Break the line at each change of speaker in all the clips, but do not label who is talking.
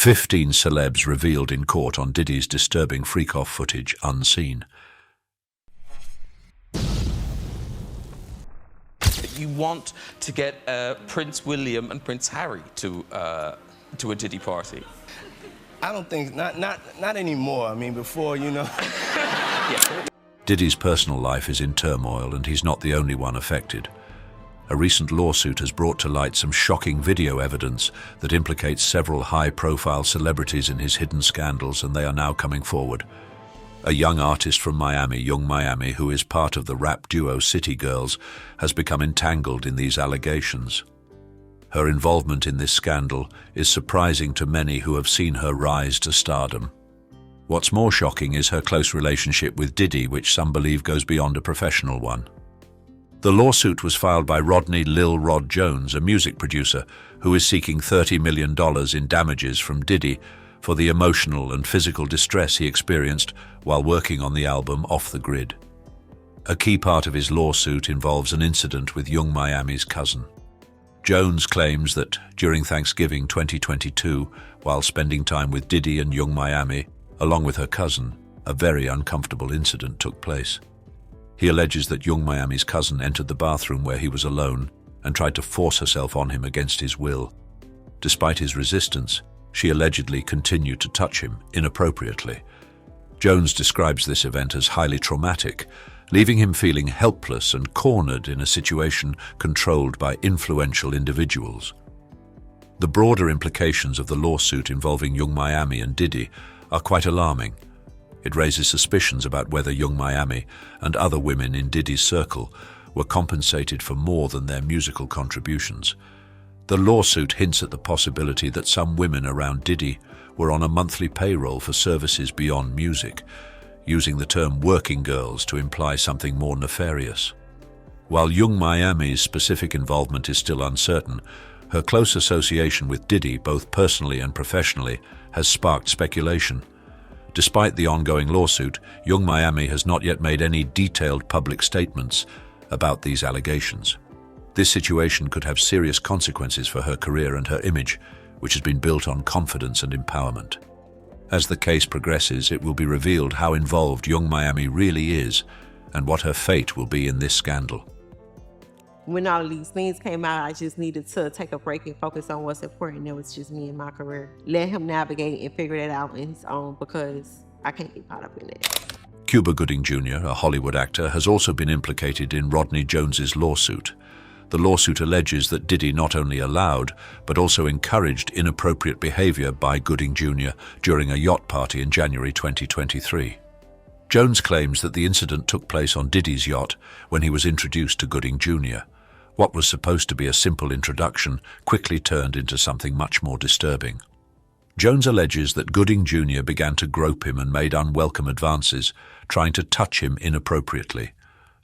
15 celebs revealed in court on Diddy's disturbing freak-off footage unseen.
You want to get Prince William and Prince Harry to a Diddy party?
I don't think, not anymore. I mean, before, you know.
Yeah.
Diddy's personal life is in turmoil, and he's not the only one affected. A recent lawsuit has brought to light some shocking video evidence that implicates several high-profile celebrities in his hidden scandals, and they are now coming forward. A young artist from Miami, Yung Miami, who is part of the rap duo City Girls, has become entangled in these allegations. Her involvement in this scandal is surprising to many who have seen her rise to stardom. What's more shocking is her close relationship with Diddy, which some believe goes beyond a professional one. The lawsuit was filed by Rodney Lil Rod Jones, a music producer, who is seeking $30 million in damages from Diddy for the emotional and physical distress he experienced while working on the album Off the Grid. A key part of his lawsuit involves an incident with Yung Miami's cousin. Jones claims that during Thanksgiving 2022, while spending time with Diddy and Yung Miami, along with her cousin, a very uncomfortable incident took place. He alleges that Yung Miami's cousin entered the bathroom where he was alone and tried to force herself on him against his will. Despite his resistance, she allegedly continued to touch him inappropriately. Jones describes this event as highly traumatic, leaving him feeling helpless and cornered in a situation controlled by influential individuals. The broader implications of the lawsuit involving Yung Miami and Diddy are quite alarming. It raises suspicions about whether Yung Miami and other women in Diddy's circle were compensated for more than their musical contributions. The lawsuit hints at the possibility that some women around Diddy were on a monthly payroll for services beyond music, using the term working girls to imply something more nefarious. While Yung Miami's specific involvement is still uncertain, her close association with Diddy, both personally and professionally, has sparked speculation. Despite the ongoing lawsuit, Yung Miami has not yet made any detailed public statements about these allegations. This situation could have serious consequences for her career and her image, which has been built on confidence and empowerment. As the case progresses, it will be revealed how involved Yung Miami really is and what her fate will be in this scandal.
When all of these things came out, I just needed to take a break and focus on what's important. It was just me and my career. Let him navigate and figure that out on his own, because I can't get caught up in it.
Cuba Gooding Jr., a Hollywood actor, has also been implicated in Rodney Jones's lawsuit. The lawsuit alleges that Diddy not only allowed, but also encouraged inappropriate behavior by Gooding Jr. during a yacht party in January 2023. Jones claims that the incident took place on Diddy's yacht when he was introduced to Gooding Jr. What was supposed to be a simple introduction quickly turned into something much more disturbing. Jones alleges that Gooding Jr. began to grope him and made unwelcome advances, trying to touch him inappropriately.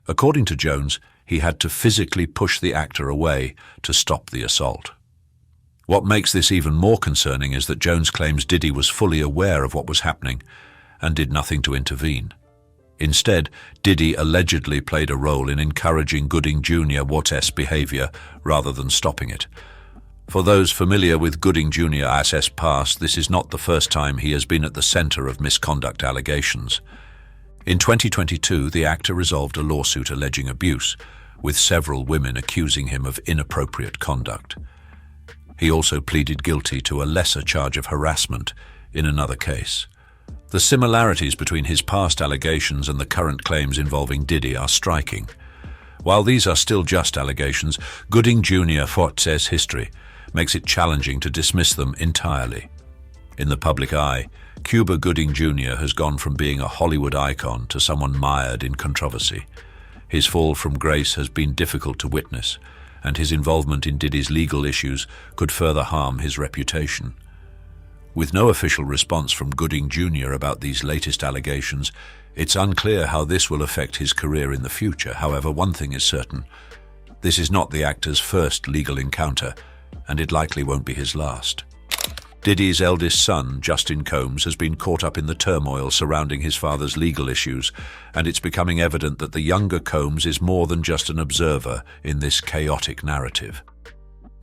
According to Jones, he had to physically push the actor away to stop the assault. What makes this even more concerning is that Jones claims Diddy was fully aware of what was happening and did nothing to intervene. Instead, Diddy allegedly played a role in encouraging Gooding Jr. Watt's behavior rather than stopping it. For those familiar with Gooding Jr.'s past, this is not the first time he has been at the center of misconduct allegations. In 2022, the actor resolved a lawsuit alleging abuse, with several women accusing him of inappropriate conduct. He also pleaded guilty to a lesser charge of harassment in another case. The similarities between his past allegations and the current claims involving Diddy are striking. While these are still just allegations, Gooding Jr. Watt's history makes it challenging to dismiss them entirely. In the public eye, Cuba Gooding Jr. has gone from being a Hollywood icon to someone mired in controversy. His fall from grace has been difficult to witness, and his involvement in Diddy's legal issues could further harm his reputation. With no official response from Gooding Jr. about these latest allegations, it's unclear how this will affect his career in the future. However, one thing is certain: this is not the actor's first legal encounter, and it likely won't be his last. Diddy's eldest son, Justin Combs, has been caught up in the turmoil surrounding his father's legal issues, and it's becoming evident that the younger Combs is more than just an observer in this chaotic narrative.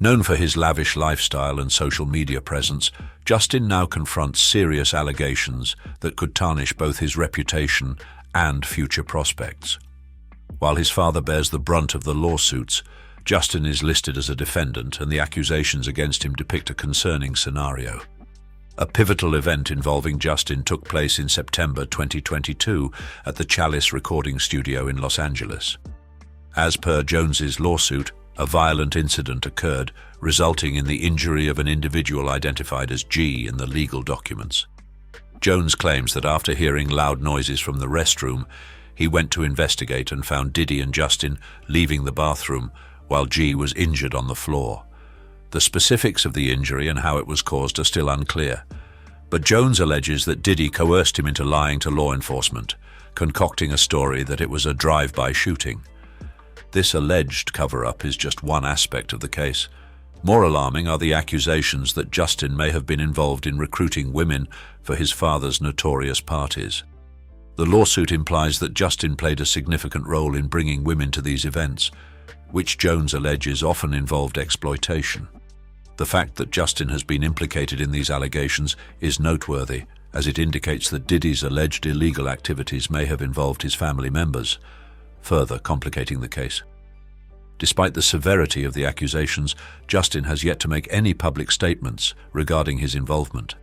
Known for his lavish lifestyle and social media presence, Justin now confronts serious allegations that could tarnish both his reputation and future prospects. While his father bears the brunt of the lawsuits, Justin is listed as a defendant, and the accusations against him depict a concerning scenario. A pivotal event involving Justin took place in September 2022 at the Chalice recording studio in Los Angeles. As per Jones's lawsuit, a violent incident occurred, resulting in the injury of an individual identified as G in the legal documents. Jones claims that after hearing loud noises from the restroom, he went to investigate and found Diddy and Justin leaving the bathroom while G was injured on the floor. The specifics of the injury and how it was caused are still unclear, but Jones alleges that Diddy coerced him into lying to law enforcement, concocting a story that it was a drive-by shooting. This alleged cover-up is just one aspect of the case. More alarming are the accusations that Justin may have been involved in recruiting women for his father's notorious parties. The lawsuit implies that Justin played a significant role in bringing women to these events, which Jones alleges often involved exploitation. The fact that Justin has been implicated in these allegations is noteworthy, as it indicates that Diddy's alleged illegal activities may have involved his family members, further complicating the case. Despite the severity of the accusations, Justin has yet to make any public statements regarding his involvement.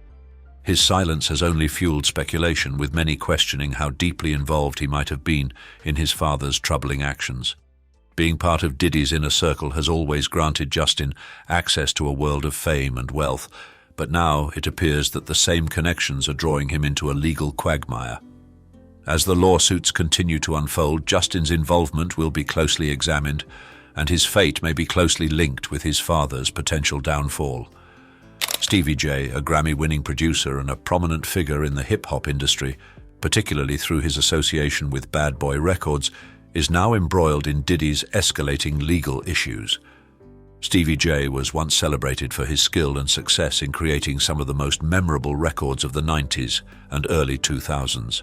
His silence has only fueled speculation, with many questioning how deeply involved he might have been in his father's troubling actions. Being part of Diddy's inner circle has always granted Justin access to a world of fame and wealth, but now it appears that the same connections are drawing him into a legal quagmire. As the lawsuits continue to unfold, Justin's involvement will be closely examined, and his fate may be closely linked with his father's potential downfall. Stevie J, a Grammy-winning producer and a prominent figure in the hip-hop industry, particularly through his association with Bad Boy Records, is now embroiled in Diddy's escalating legal issues. Stevie J was once celebrated for his skill and success in creating some of the most memorable records of the 90s and early 2000s.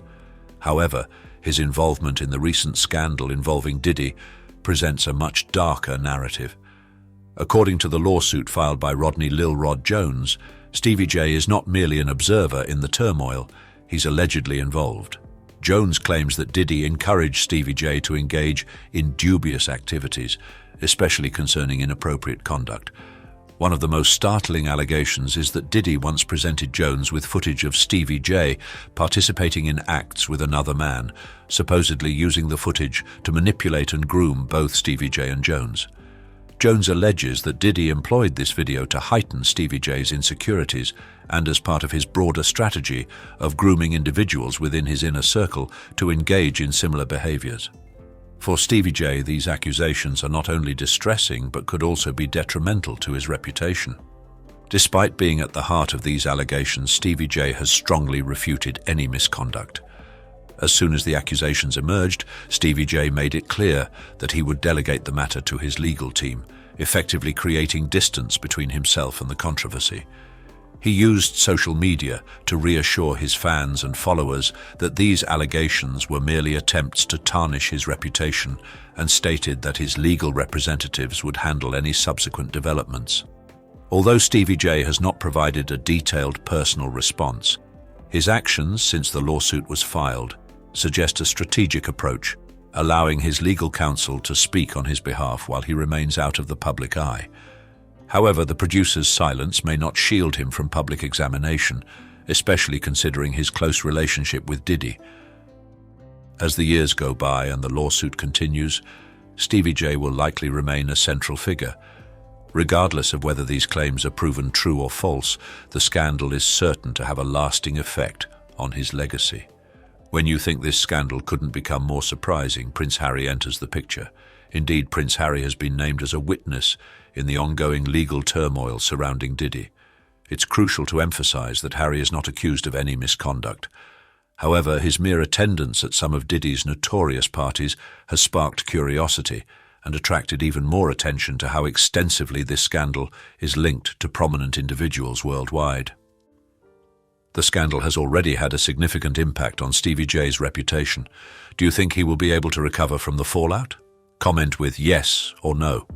However, his involvement in the recent scandal involving Diddy presents a much darker narrative. According to the lawsuit filed by Rodney Lil Rod Jones, Stevie J is not merely an observer in the turmoil, he's allegedly involved. Jones claims that Diddy encouraged Stevie J to engage in dubious activities, especially concerning inappropriate conduct. One of the most startling allegations is that Diddy once presented Jones with footage of Stevie J participating in acts with another man, supposedly using the footage to manipulate and groom both Stevie J and Jones. Jones alleges that Diddy employed this video to heighten Stevie J's insecurities and as part of his broader strategy of grooming individuals within his inner circle to engage in similar behaviors. For Stevie J, these accusations are not only distressing but could also be detrimental to his reputation. Despite being at the heart of these allegations, Stevie J has strongly refuted any misconduct. As soon as the accusations emerged, Stevie J made it clear that he would delegate the matter to his legal team, effectively creating distance between himself and the controversy. He used social media to reassure his fans and followers that these allegations were merely attempts to tarnish his reputation, and stated that his legal representatives would handle any subsequent developments. Although Stevie J has not provided a detailed personal response, his actions since the lawsuit was filed suggest a strategic approach, allowing his legal counsel to speak on his behalf while he remains out of the public eye. However, the producer's silence may not shield him from public examination, especially considering his close relationship with Diddy. As the years go by and the lawsuit continues, Stevie J will likely remain a central figure. Regardless of whether these claims are proven true or false, the scandal is certain to have a lasting effect on his legacy. When you think this scandal couldn't become more surprising, Prince Harry enters the picture. Indeed, Prince Harry has been named as a witness in the ongoing legal turmoil surrounding Diddy. It's crucial to emphasize that Harry is not accused of any misconduct. However, his mere attendance at some of Diddy's notorious parties has sparked curiosity and attracted even more attention to how extensively this scandal is linked to prominent individuals worldwide. The scandal has already had a significant impact on Stevie J's reputation. Do you think he will be able to recover from the fallout? Comment with yes or no.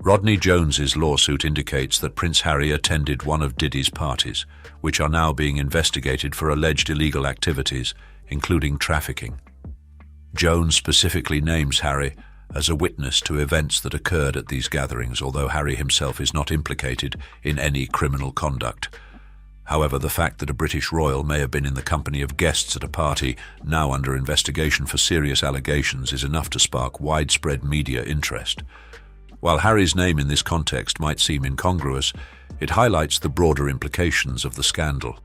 Rodney Jones's lawsuit indicates that Prince Harry attended one of Diddy's parties, which are now being investigated for alleged illegal activities, including trafficking. Jones specifically names Harry as a witness to events that occurred at these gatherings, although Harry himself is not implicated in any criminal conduct. However, the fact that a British royal may have been in the company of guests at a party now under investigation for serious allegations is enough to spark widespread media interest. While Harry's name in this context might seem incongruous, it highlights the broader implications of the scandal.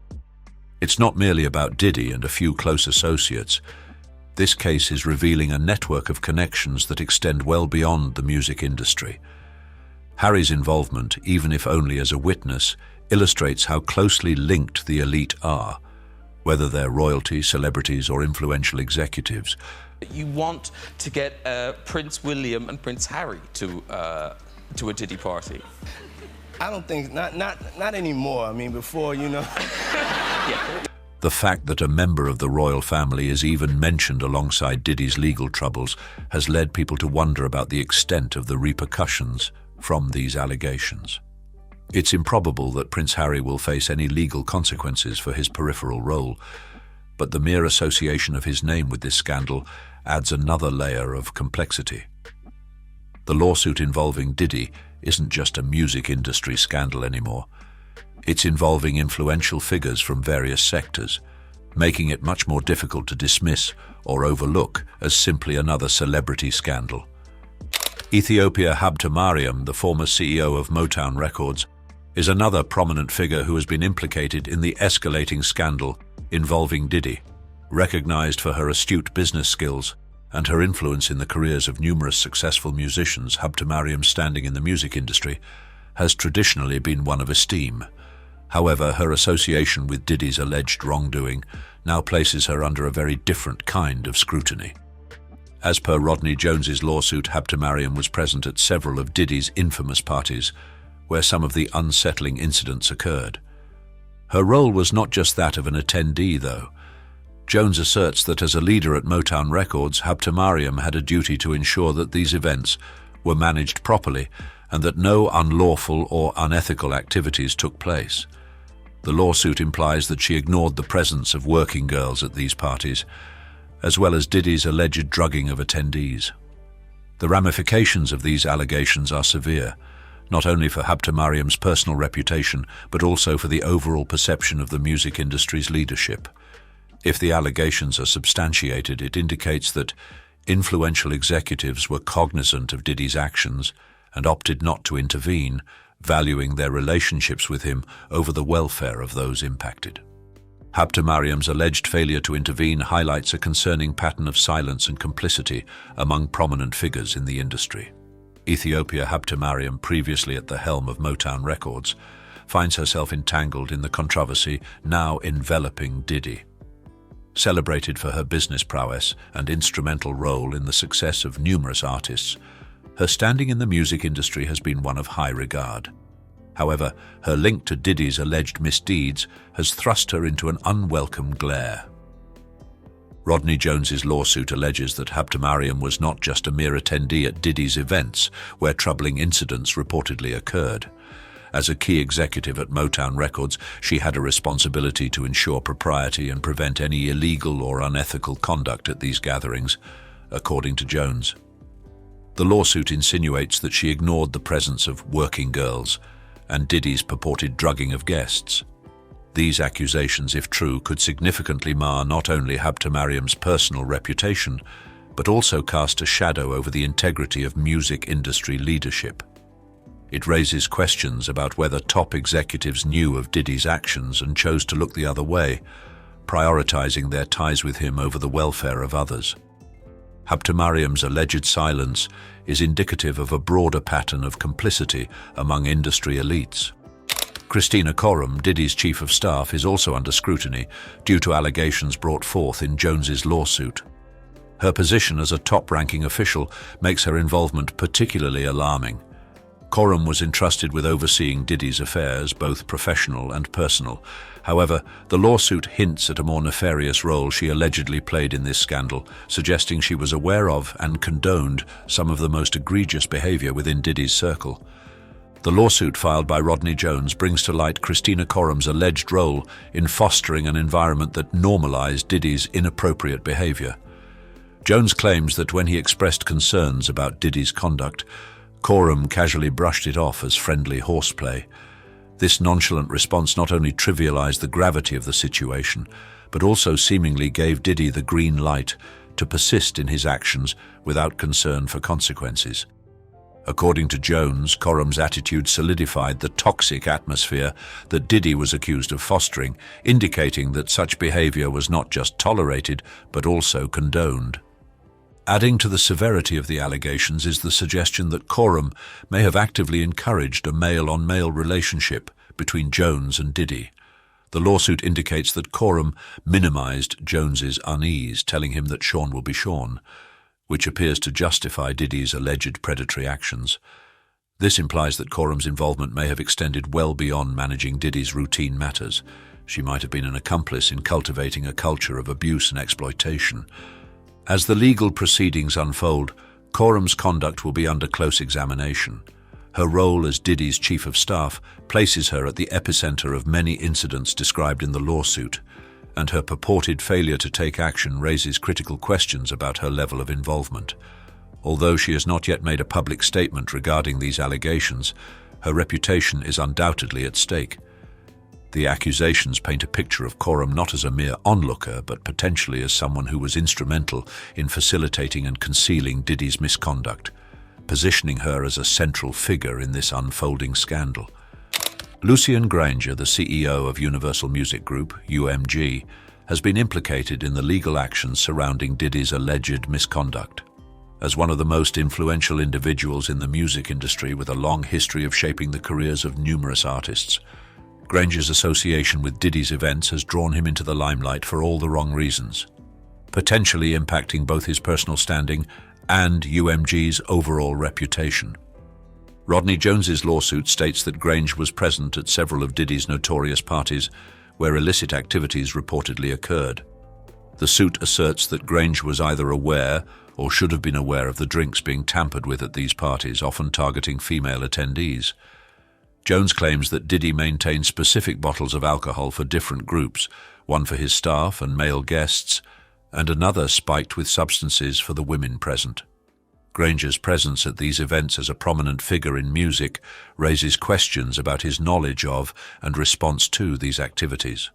It's not merely about Diddy and a few close associates. This case is revealing a network of connections that extend well beyond the music industry. Harry's involvement, even if only as a witness, illustrates how closely linked the elite are, whether they're royalty, celebrities, or influential executives.
You want to get Prince William and Prince Harry to a Diddy party?
I don't think, not anymore. I mean, before, you know.
Yeah.
The fact that a member of the royal family is even mentioned alongside Diddy's legal troubles has led people to wonder about the extent of the repercussions from these allegations. It's improbable that Prince Harry will face any legal consequences for his peripheral role, but the mere association of his name with this scandal adds another layer of complexity. The lawsuit involving Diddy isn't just a music industry scandal anymore. It's involving influential figures from various sectors, making it much more difficult to dismiss or overlook as simply another celebrity scandal. Ethiopia Habtam Mariam, the former CEO of Motown Records, is another prominent figure who has been implicated in the escalating scandal involving Diddy. Recognized for her astute business skills and her influence in the careers of numerous successful musicians, Habtam Mariam's standing in the music industry has traditionally been one of esteem. However, her association with Diddy's alleged wrongdoing now places her under a very different kind of scrutiny. As per Rodney Jones's lawsuit, Habtam Mariam was present at several of Diddy's infamous parties, where some of the unsettling incidents occurred. Her role was not just that of an attendee, though. Jones asserts that as a leader at Motown Records, Habtam Mariam had a duty to ensure that these events were managed properly and that no unlawful or unethical activities took place. The lawsuit implies that she ignored the presence of working girls at these parties, as well as Diddy's alleged drugging of attendees. The ramifications of these allegations are severe, not only for Habtam Mariam's personal reputation, but also for the overall perception of the music industry's leadership. If the allegations are substantiated, it indicates that influential executives were cognizant of Diddy's actions and opted not to intervene, valuing their relationships with him over the welfare of those impacted. Habtam Mariam's alleged failure to intervene highlights a concerning pattern of silence and complicity among prominent figures in the industry. Ethiopia Habtam Mariam, previously at the helm of Motown Records, finds herself entangled in the controversy now enveloping Diddy. Celebrated for her business prowess and instrumental role in the success of numerous artists, her standing in the music industry has been one of high regard. However, her link to Diddy's alleged misdeeds has thrust her into an unwelcome glare. Rodney Jones's lawsuit alleges that Habtam Mariam was not just a mere attendee at Diddy's events, where troubling incidents reportedly occurred. As a key executive at Motown Records, she had a responsibility to ensure propriety and prevent any illegal or unethical conduct at these gatherings, according to Jones. The lawsuit insinuates that she ignored the presence of working girls and Diddy's purported drugging of guests. These accusations, if true, could significantly mar not only Habtam Mariam's personal reputation, but also cast a shadow over the integrity of music industry leadership. It raises questions about whether top executives knew of Diddy's actions and chose to look the other way, prioritizing their ties with him over the welfare of others. Habtam Mariam's alleged silence is indicative of a broader pattern of complicity among industry elites. Christina Khorram, Diddy's chief of staff, is also under scrutiny due to allegations brought forth in Jones's lawsuit. Her position as a top-ranking official makes her involvement particularly alarming. Khorram was entrusted with overseeing Diddy's affairs, both professional and personal. However, the lawsuit hints at a more nefarious role she allegedly played in this scandal, suggesting she was aware of and condoned some of the most egregious behavior within Diddy's circle. The lawsuit filed by Rodney Jones brings to light Christina Khorram's alleged role in fostering an environment that normalized Diddy's inappropriate behavior. Jones claims that when he expressed concerns about Diddy's conduct, Khorram casually brushed it off as friendly horseplay. This nonchalant response not only trivialized the gravity of the situation, but also seemingly gave Diddy the green light to persist in his actions without concern for consequences. According to Jones, Khorram's attitude solidified the toxic atmosphere that Diddy was accused of fostering, indicating that such behavior was not just tolerated, but also condoned. Adding to the severity of the allegations is the suggestion that Khorram may have actively encouraged a male-on-male relationship between Jones and Diddy. The lawsuit indicates that Khorram minimized Jones's unease, telling him that Sean will be Sean, which appears to justify Diddy's alleged predatory actions. This implies that Khorram's involvement may have extended well beyond managing Diddy's routine matters. She might have been an accomplice in cultivating a culture of abuse and exploitation. As the legal proceedings unfold, Khorram's conduct will be under close examination. Her role as Diddy's chief of staff places her at the epicenter of many incidents described in the lawsuit, and her purported failure to take action raises critical questions about her level of involvement. Although she has not yet made a public statement regarding these allegations, her reputation is undoubtedly at stake. The accusations paint a picture of Khorram not as a mere onlooker, but potentially as someone who was instrumental in facilitating and concealing Diddy's misconduct, positioning her as a central figure in this unfolding scandal. Lucien Grainge, the CEO of Universal Music Group, UMG, has been implicated in the legal actions surrounding Diddy's alleged misconduct. As one of the most influential individuals in the music industry with a long history of shaping the careers of numerous artists, Grainge's association with Diddy's events has drawn him into the limelight for all the wrong reasons, potentially impacting both his personal standing and UMG's overall reputation. Rodney Jones's lawsuit states that Grainge was present at several of Diddy's notorious parties where illicit activities reportedly occurred. The suit asserts that Grainge was either aware or should have been aware of the drinks being tampered with at these parties, often targeting female attendees. Jones claims that Diddy maintained specific bottles of alcohol for different groups, one for his staff and male guests, and another spiked with substances for the women present. Grainge's presence at these events as a prominent figure in music raises questions about his knowledge of and response to these activities.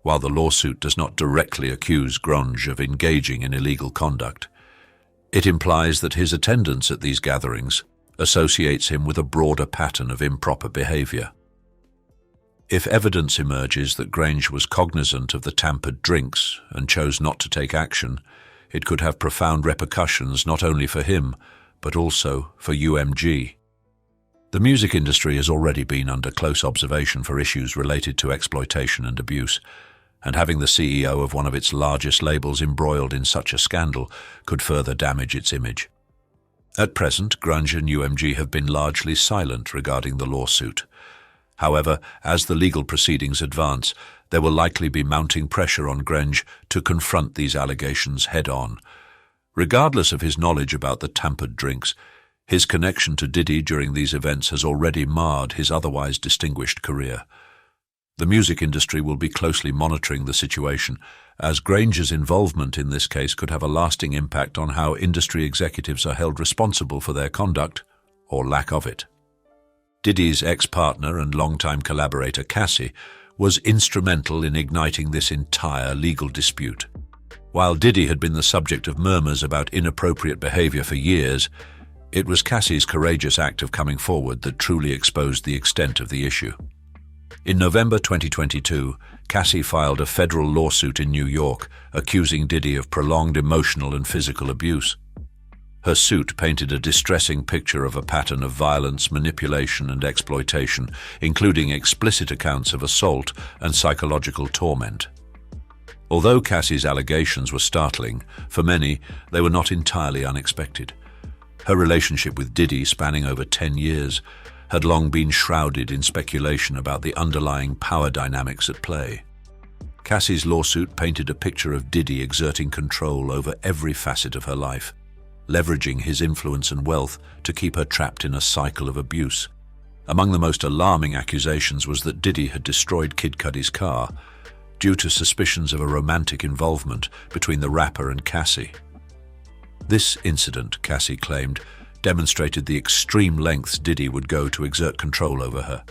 While the lawsuit does not directly accuse Grainge of engaging in illegal conduct, it implies that his attendance at these gatherings associates him with a broader pattern of improper behavior. If evidence emerges that Grainge was cognizant of the tampered drinks and chose not to take action, it could have profound repercussions not only for him, but also for UMG. The music industry has already been under close observation for issues related to exploitation and abuse, and having the CEO of one of its largest labels embroiled in such a scandal could further damage its image. At present, Grainge and UMG have been largely silent regarding the lawsuit. However, as the legal proceedings advance, there will likely be mounting pressure on Grainge to confront these allegations head-on. Regardless of his knowledge about the tampered drinks, his connection to Diddy during these events has already marred his otherwise distinguished career. The music industry will be closely monitoring the situation, as Grainge's involvement in this case could have a lasting impact on how industry executives are held responsible for their conduct, or lack of it. Diddy's ex-partner and longtime collaborator Cassie was instrumental in igniting this entire legal dispute. While Diddy had been the subject of murmurs about inappropriate behavior for years, it was Cassie's courageous act of coming forward that truly exposed the extent of the issue. In November 2022, Cassie filed a federal lawsuit in New York accusing Diddy of prolonged emotional and physical abuse. Her suit painted a distressing picture of a pattern of violence, manipulation, and exploitation, including explicit accounts of assault and psychological torment. Although Cassie's allegations were startling, for many, they were not entirely unexpected. Her relationship with Diddy, spanning over 10 years, had long been shrouded in speculation about the underlying power dynamics at play. Cassie's lawsuit painted a picture of Diddy exerting control over every facet of her life, leveraging his influence and wealth to keep her trapped in a cycle of abuse. Among the most alarming accusations was that Diddy had destroyed Kid Cudi's car due to suspicions of a romantic involvement between the rapper and Cassie. This incident, Cassie claimed, demonstrated the extreme lengths Diddy would go to exert control over her.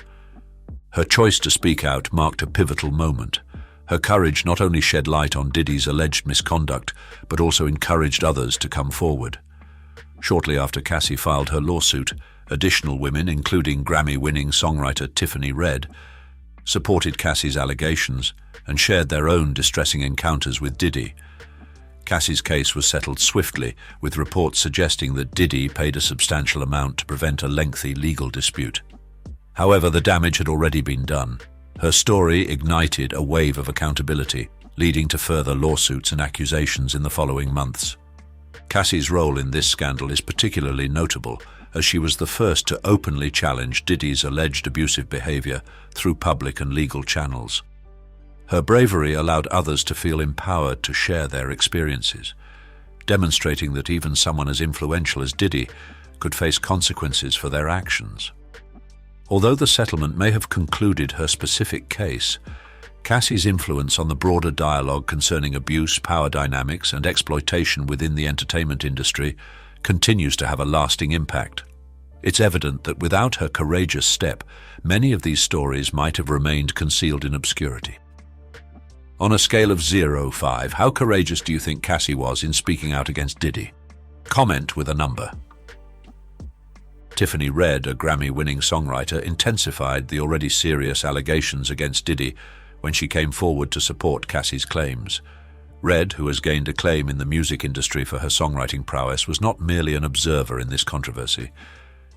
Her choice to speak out marked a pivotal moment. Her courage not only shed light on Diddy's alleged misconduct, but also encouraged others to come forward. Shortly after Cassie filed her lawsuit, additional women, including Grammy-winning songwriter Tiffany Red, supported Cassie's allegations and shared their own distressing encounters with Diddy. Cassie's case was settled swiftly, with reports suggesting that Diddy paid a substantial amount to prevent a lengthy legal dispute. However, the damage had already been done. Her story ignited a wave of accountability, leading to further lawsuits and accusations in the following months. Cassie's role in this scandal is particularly notable, as she was the first to openly challenge Diddy's alleged abusive behavior through public and legal channels. Her bravery allowed others to feel empowered to share their experiences, demonstrating that even someone as influential as Diddy could face consequences for their actions. Although the settlement may have concluded her specific case, Cassie's influence on the broader dialogue concerning abuse, power dynamics, and exploitation within the entertainment industry continues to have a lasting impact. It's evident that without her courageous step, many of these stories might have remained concealed in obscurity. On a scale of 0-5, how courageous do you think Cassie was in speaking out against Diddy? Comment with a number. Tiffany Red, a Grammy-winning songwriter, intensified the already serious allegations against Diddy when she came forward to support Cassie's claims. Red, who has gained acclaim in the music industry for her songwriting prowess, was not merely an observer in this controversy.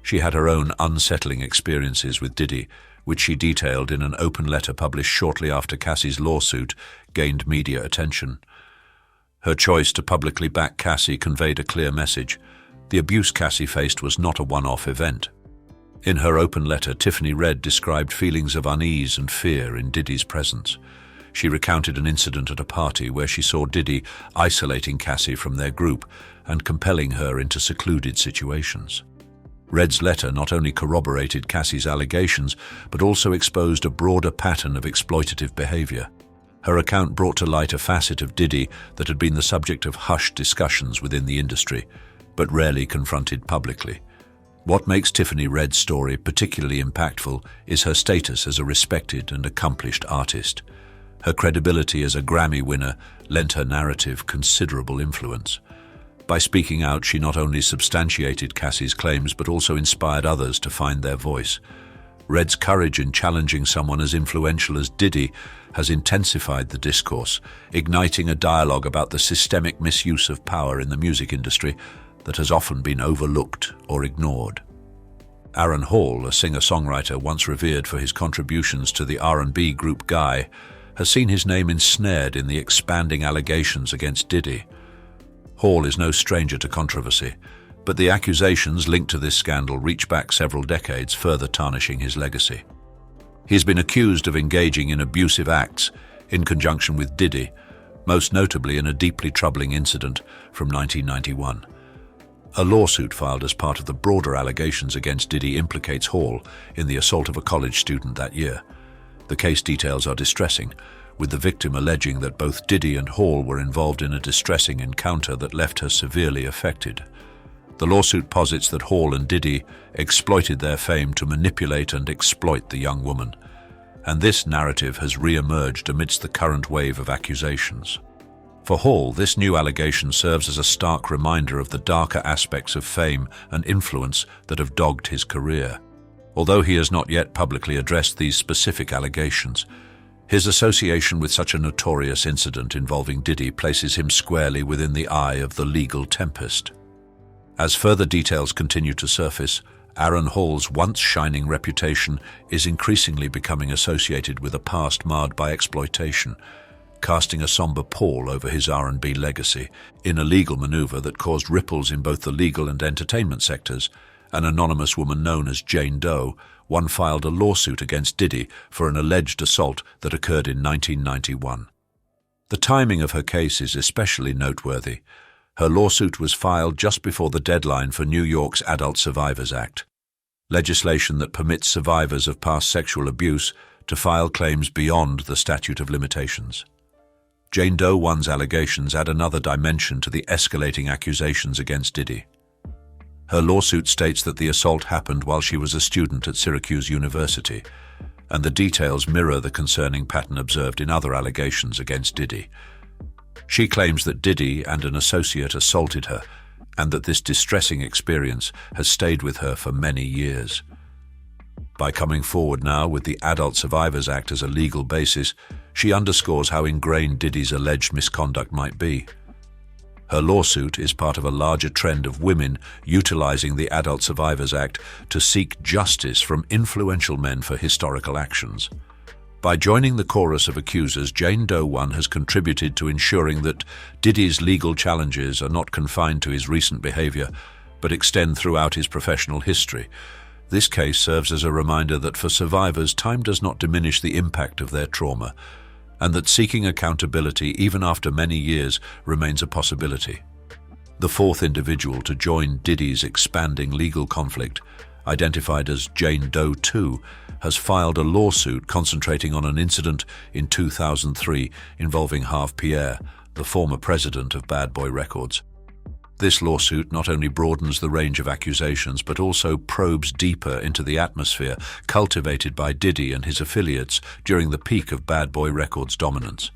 She had her own unsettling experiences with Diddy, which she detailed in an open letter published shortly after Cassie's lawsuit gained media attention. Her choice to publicly back Cassie conveyed a clear message. The abuse Cassie faced was not a one-off event. In her open letter, Tiffany Red described feelings of unease and fear in Diddy's presence. She recounted an incident at a party where she saw Diddy isolating Cassie from their group and compelling her into secluded situations. Red's letter not only corroborated Cassie's allegations, but also exposed a broader pattern of exploitative behavior. Her account brought to light a facet of Diddy that had been the subject of hushed discussions within the industry, but rarely confronted publicly. What makes Tiffany Red's story particularly impactful is her status as a respected and accomplished artist. Her credibility as a Grammy winner lent her narrative considerable influence. By speaking out, she not only substantiated Cassie's claims, but also inspired others to find their voice. Red's courage in challenging someone as influential as Diddy has intensified the discourse, igniting a dialogue about the systemic misuse of power in the music industry that has often been overlooked or ignored. Aaron Hall, a singer-songwriter once revered for his contributions to the R&B group Guy, has seen his name ensnared in the expanding allegations against Diddy. Hall is no stranger to controversy, but the accusations linked to this scandal reach back several decades, further tarnishing his legacy. He's been accused of engaging in abusive acts in conjunction with Diddy, most notably in a deeply troubling incident from 1991. A lawsuit filed as part of the broader allegations against Diddy implicates Hall in the assault of a college student that year. The case details are distressing, with the victim alleging that both Diddy and Hall were involved in a distressing encounter that left her severely affected. The lawsuit posits that Hall and Diddy exploited their fame to manipulate and exploit the young woman, and this narrative has re-emerged amidst the current wave of accusations. For Hall, this new allegation serves as a stark reminder of the darker aspects of fame and influence that have dogged his career. Although he has not yet publicly addressed these specific allegations, his association with such a notorious incident involving Diddy places him squarely within the eye of the legal tempest. As further details continue to surface, Aaron Hall's once shining reputation is increasingly becoming associated with a past marred by exploitation, casting a somber pall over his R&B legacy. In a legal maneuver that caused ripples in both the legal and entertainment sectors, an anonymous woman known as Jane Doe filed a lawsuit against Diddy for an alleged assault that occurred in 1991. The timing of her case is especially noteworthy. Her lawsuit was filed just before the deadline for New York's Adult Survivors Act, legislation that permits survivors of past sexual abuse to file claims beyond the statute of limitations. Jane Doe 1's allegations add another dimension to the escalating accusations against Diddy. Her lawsuit states that the assault happened while she was a student at Syracuse University, and the details mirror the concerning pattern observed in other allegations against Diddy. She claims that Diddy and an associate assaulted her, and that this distressing experience has stayed with her for many years. By coming forward now with the Adult Survivors Act as a legal basis, she underscores how ingrained Diddy's alleged misconduct might be. Her lawsuit is part of a larger trend of women utilizing the Adult Survivors Act to seek justice from influential men for historical actions. By joining the chorus of accusers, Jane Doe 1 has contributed to ensuring that Diddy's legal challenges are not confined to his recent behavior, but extend throughout his professional history. This case serves as a reminder that for survivors, time does not diminish the impact of their trauma, and that seeking accountability, even after many years, remains a possibility. The fourth individual to join Diddy's expanding legal conflict, identified as Jane Doe 2, has filed a lawsuit concentrating on an incident in 2003 involving Harve Pierre, the former president of Bad Boy Records. This lawsuit not only broadens the range of accusations, but also probes deeper into the atmosphere cultivated by Diddy and his affiliates during the peak of Bad Boy Records' dominance.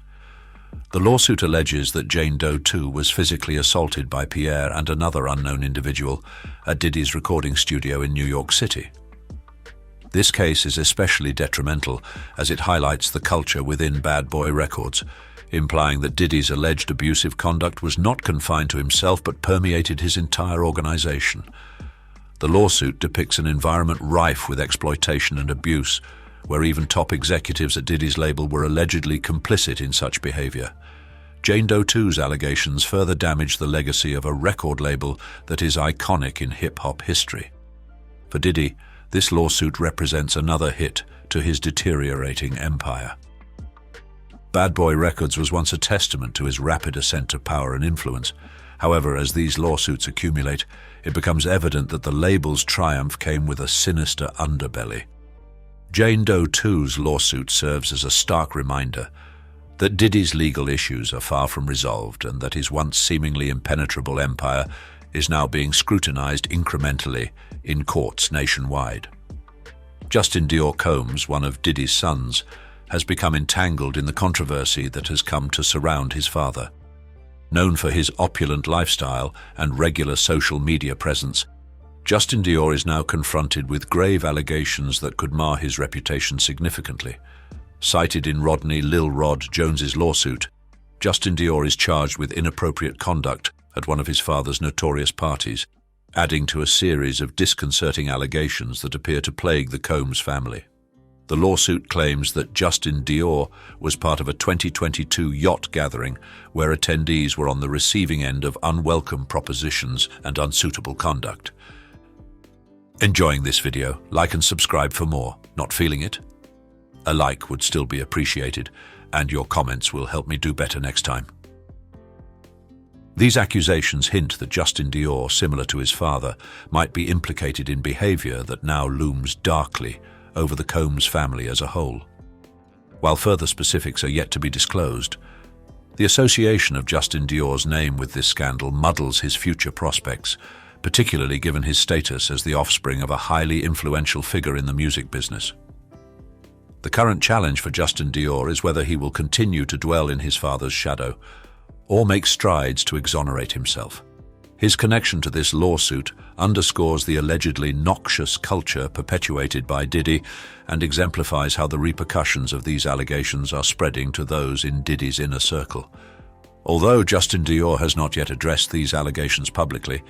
The lawsuit alleges that Jane Doe 2 was physically assaulted by Pierre and another unknown individual at Diddy's recording studio in New York City. This case is especially detrimental as it highlights the culture within Bad Boy Records, implying that Diddy's alleged abusive conduct was not confined to himself but permeated his entire organization. The lawsuit depicts an environment rife with exploitation and abuse, where even top executives at Diddy's label were allegedly complicit in such behavior. Jane Doe 2's allegations further damage the legacy of a record label that is iconic in hip-hop history. For Diddy, this lawsuit represents another hit to his deteriorating empire. Bad Boy Records was once a testament to his rapid ascent to power and influence. However, as these lawsuits accumulate, it becomes evident that the label's triumph came with a sinister underbelly. Jane Doe 2's lawsuit serves as a stark reminder that Diddy's legal issues are far from resolved and that his once seemingly impenetrable empire is now being scrutinized incrementally in courts nationwide. Justin Dior Combs, one of Diddy's sons, has become entangled in the controversy that has come to surround his father. Known for his opulent lifestyle and regular social media presence, Justin Dior is now confronted with grave allegations that could mar his reputation significantly. Cited in Rodney Lil Rod Jones's lawsuit, Justin Dior is charged with inappropriate conduct at one of his father's notorious parties, adding to a series of disconcerting allegations that appear to plague the Combs family. The lawsuit claims that Justin Dior was part of a 2022 yacht gathering where attendees were on the receiving end of unwelcome propositions and unsuitable conduct. Enjoying this video? Like and subscribe for more. Not feeling it? A like would still be appreciated, and your comments will help me do better next time. These accusations hint that Justin Dior, similar to his father, might be implicated in behavior that now looms darkly over the Combs family as a whole. While further specifics are yet to be disclosed, the association of Justin Dior's name with this scandal muddles his future prospects, particularly given his status as the offspring of a highly influential figure in the music business. The current challenge for Justin Dior is whether he will continue to dwell in his father's shadow or make strides to exonerate himself. His connection to this lawsuit underscores the allegedly noxious culture perpetuated by Diddy and exemplifies how the repercussions of these allegations are spreading to those in Diddy's inner circle. Although Justin Dior has not yet addressed these allegations publicly,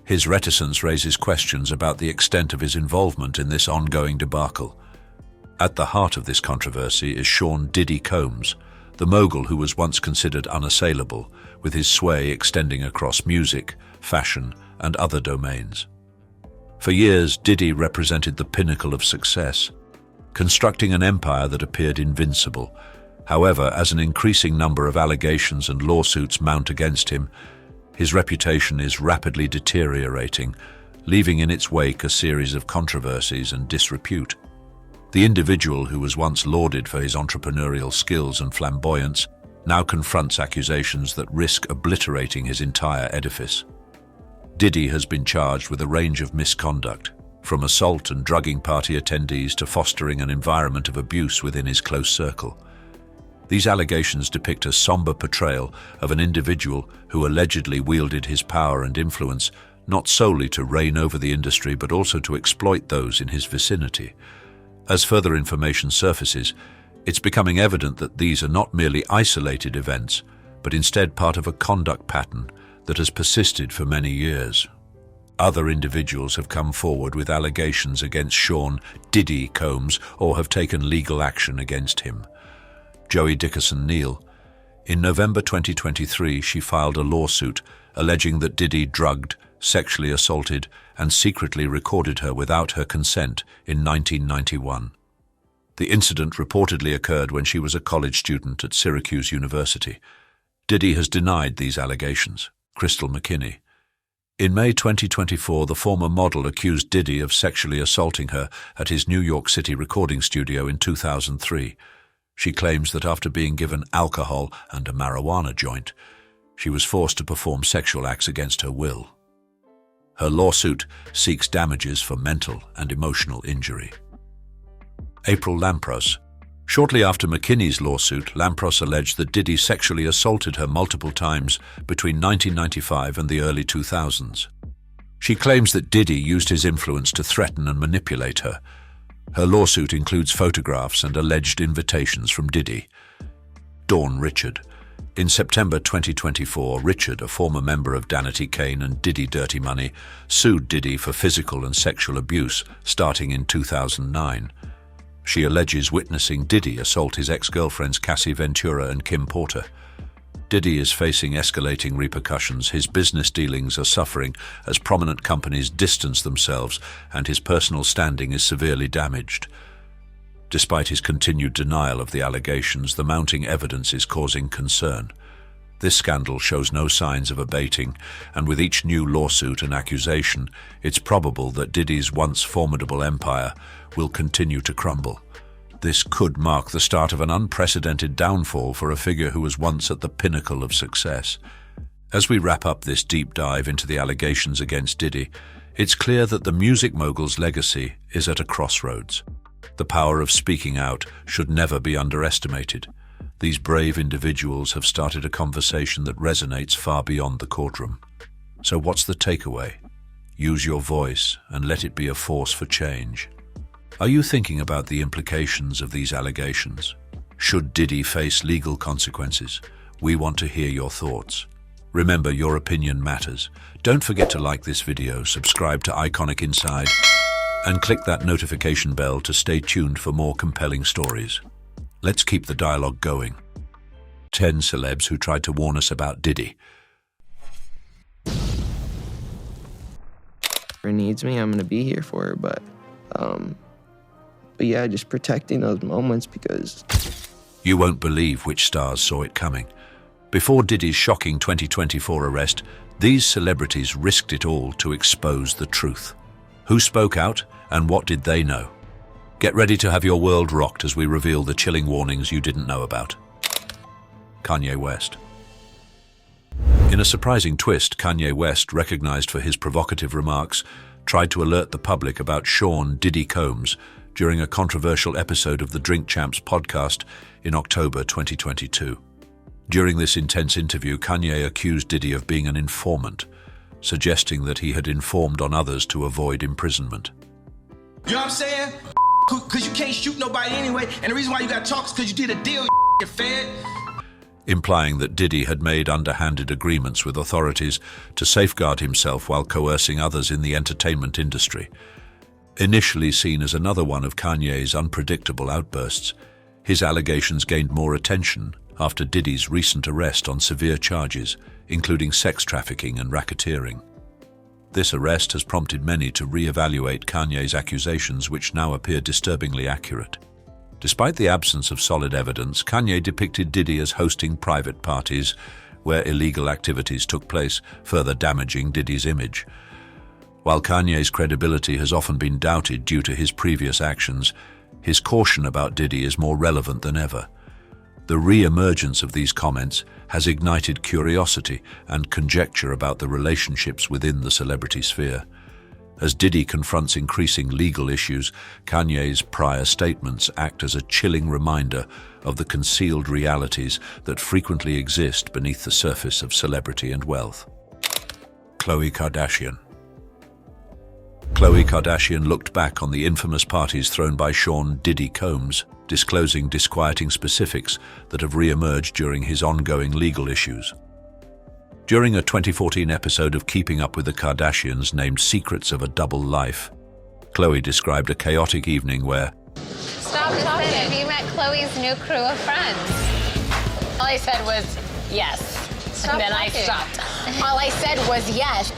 his reticence raises questions about the extent of his involvement in this ongoing debacle. At the heart of this controversy is Sean Diddy Combs, the mogul who was once considered unassailable, with his sway extending across music, fashion, and other domains. For years, Diddy represented the pinnacle of success, constructing an empire that appeared invincible. However, as an increasing number of allegations and lawsuits mount against him, his reputation is rapidly deteriorating, leaving in its wake a series of controversies and disrepute. The individual who was once lauded for his entrepreneurial skills and flamboyance now confronts accusations that risk obliterating his entire edifice. Diddy has been charged with a range of misconduct, from assault and drugging party attendees to fostering an environment of abuse within his close circle. These allegations depict a somber portrayal of an individual who allegedly wielded his power and influence not solely to reign over the industry but also to exploit those in his vicinity. As further information surfaces, it's becoming evident that these are not merely isolated events, but instead part of a conduct pattern that has persisted for many years. Other individuals have come forward with allegations against Sean Diddy Combs or have taken legal action against him. Joey Dickerson-Neal. In November 2023, she filed a lawsuit alleging that Diddy drugged, sexually assaulted, and secretly recorded her without her consent in 1991. The incident reportedly occurred when she was a college student at Syracuse University. Diddy has denied these allegations. Crystal McKinney. In May 2024, the former model accused Diddy of sexually assaulting her at his New York City recording studio in 2003. She claims that after being given alcohol and a marijuana joint, she was forced to perform sexual acts against her will. Her lawsuit seeks damages for mental and emotional injury. April Lampros. Shortly after McKinney's lawsuit, Lampros alleged that Diddy sexually assaulted her multiple times between 1995 and the early 2000s. She claims that Diddy used his influence to threaten and manipulate her. Her lawsuit includes photographs and alleged invitations from Diddy. Dawn Richard. In September 2024, Richard, a former member of Danity Kane and Diddy Dirty Money, sued Diddy for physical and sexual abuse starting in 2009. She alleges witnessing Diddy assault his ex-girlfriends Cassie Ventura and Kim Porter. Diddy is facing escalating repercussions. His business dealings are suffering as prominent companies distance themselves and his personal standing is severely damaged. Despite his continued denial of the allegations, the mounting evidence is causing concern. This scandal shows no signs of abating, and with each new lawsuit and accusation, it's probable that Diddy's once formidable empire will continue to crumble. This could mark the start of an unprecedented downfall for a figure who was once at the pinnacle of success. As we wrap up this deep dive into the allegations against Diddy, it's clear that the music mogul's legacy is at a crossroads. The power of speaking out should never be underestimated. These brave individuals have started a conversation that resonates far beyond the courtroom. So what's the takeaway? Use your voice and let it be a force for change. Are you thinking about the implications of these allegations? Should Diddy face legal consequences? We want to hear your thoughts. Remember, your opinion matters. Don't forget to like this video, subscribe to Iconic Inside, and click that notification bell to stay tuned for more compelling stories. Let's keep the dialogue going. 10 celebs who tried to warn us about Diddy.
If her needs me, I'm gonna be here for her, but yeah, just protecting those moments because...
You won't believe which stars saw it coming. Before Diddy's shocking 2024 arrest, these celebrities risked it all to expose the truth. Who spoke out and what did they know? Get ready to have your world rocked as we reveal the chilling warnings you didn't know about. Kanye West. In a surprising twist, Kanye West, recognized for his provocative remarks, tried to alert the public about Sean Diddy Combs during a controversial episode of the Drink Champs podcast in October 2022. During this intense interview, Kanye accused Diddy of being an informant, suggesting that he had informed on others to avoid imprisonment.
You know what I'm saying? Because you can't shoot nobody anyway, and the reason why you got to talk is because you did a deal, you fed.
Implying that Diddy had made underhanded agreements with authorities to safeguard himself while coercing others in the entertainment industry. Initially seen as another one of Kanye's unpredictable outbursts, his allegations gained more attention after Diddy's recent arrest on severe charges, including sex trafficking and racketeering. This arrest has prompted many to re-evaluate Kanye's accusations, which now appear disturbingly accurate. Despite the absence of solid evidence, Kanye depicted Diddy as hosting private parties where illegal activities took place, further damaging Diddy's image. While Kanye's credibility has often been doubted due to his previous actions, his caution about Diddy is more relevant than ever. The re-emergence of these comments has ignited curiosity and conjecture about the relationships within the celebrity sphere. As Diddy confronts increasing legal issues, Kanye's prior statements act as a chilling reminder of the concealed realities that frequently exist beneath the surface of celebrity and wealth. Khloe Kardashian. Khloe Kardashian looked back on the infamous parties thrown by Sean "Diddy" Combs, disclosing disquieting specifics that have re-emerged during his ongoing legal issues. During a 2014 episode of Keeping Up with the Kardashians named Secrets of a Double Life, Khloe described a chaotic evening where
Stop talking. Have you met Khloe's new crew of friends? All I said was yes. And then I stopped. All I said was yes.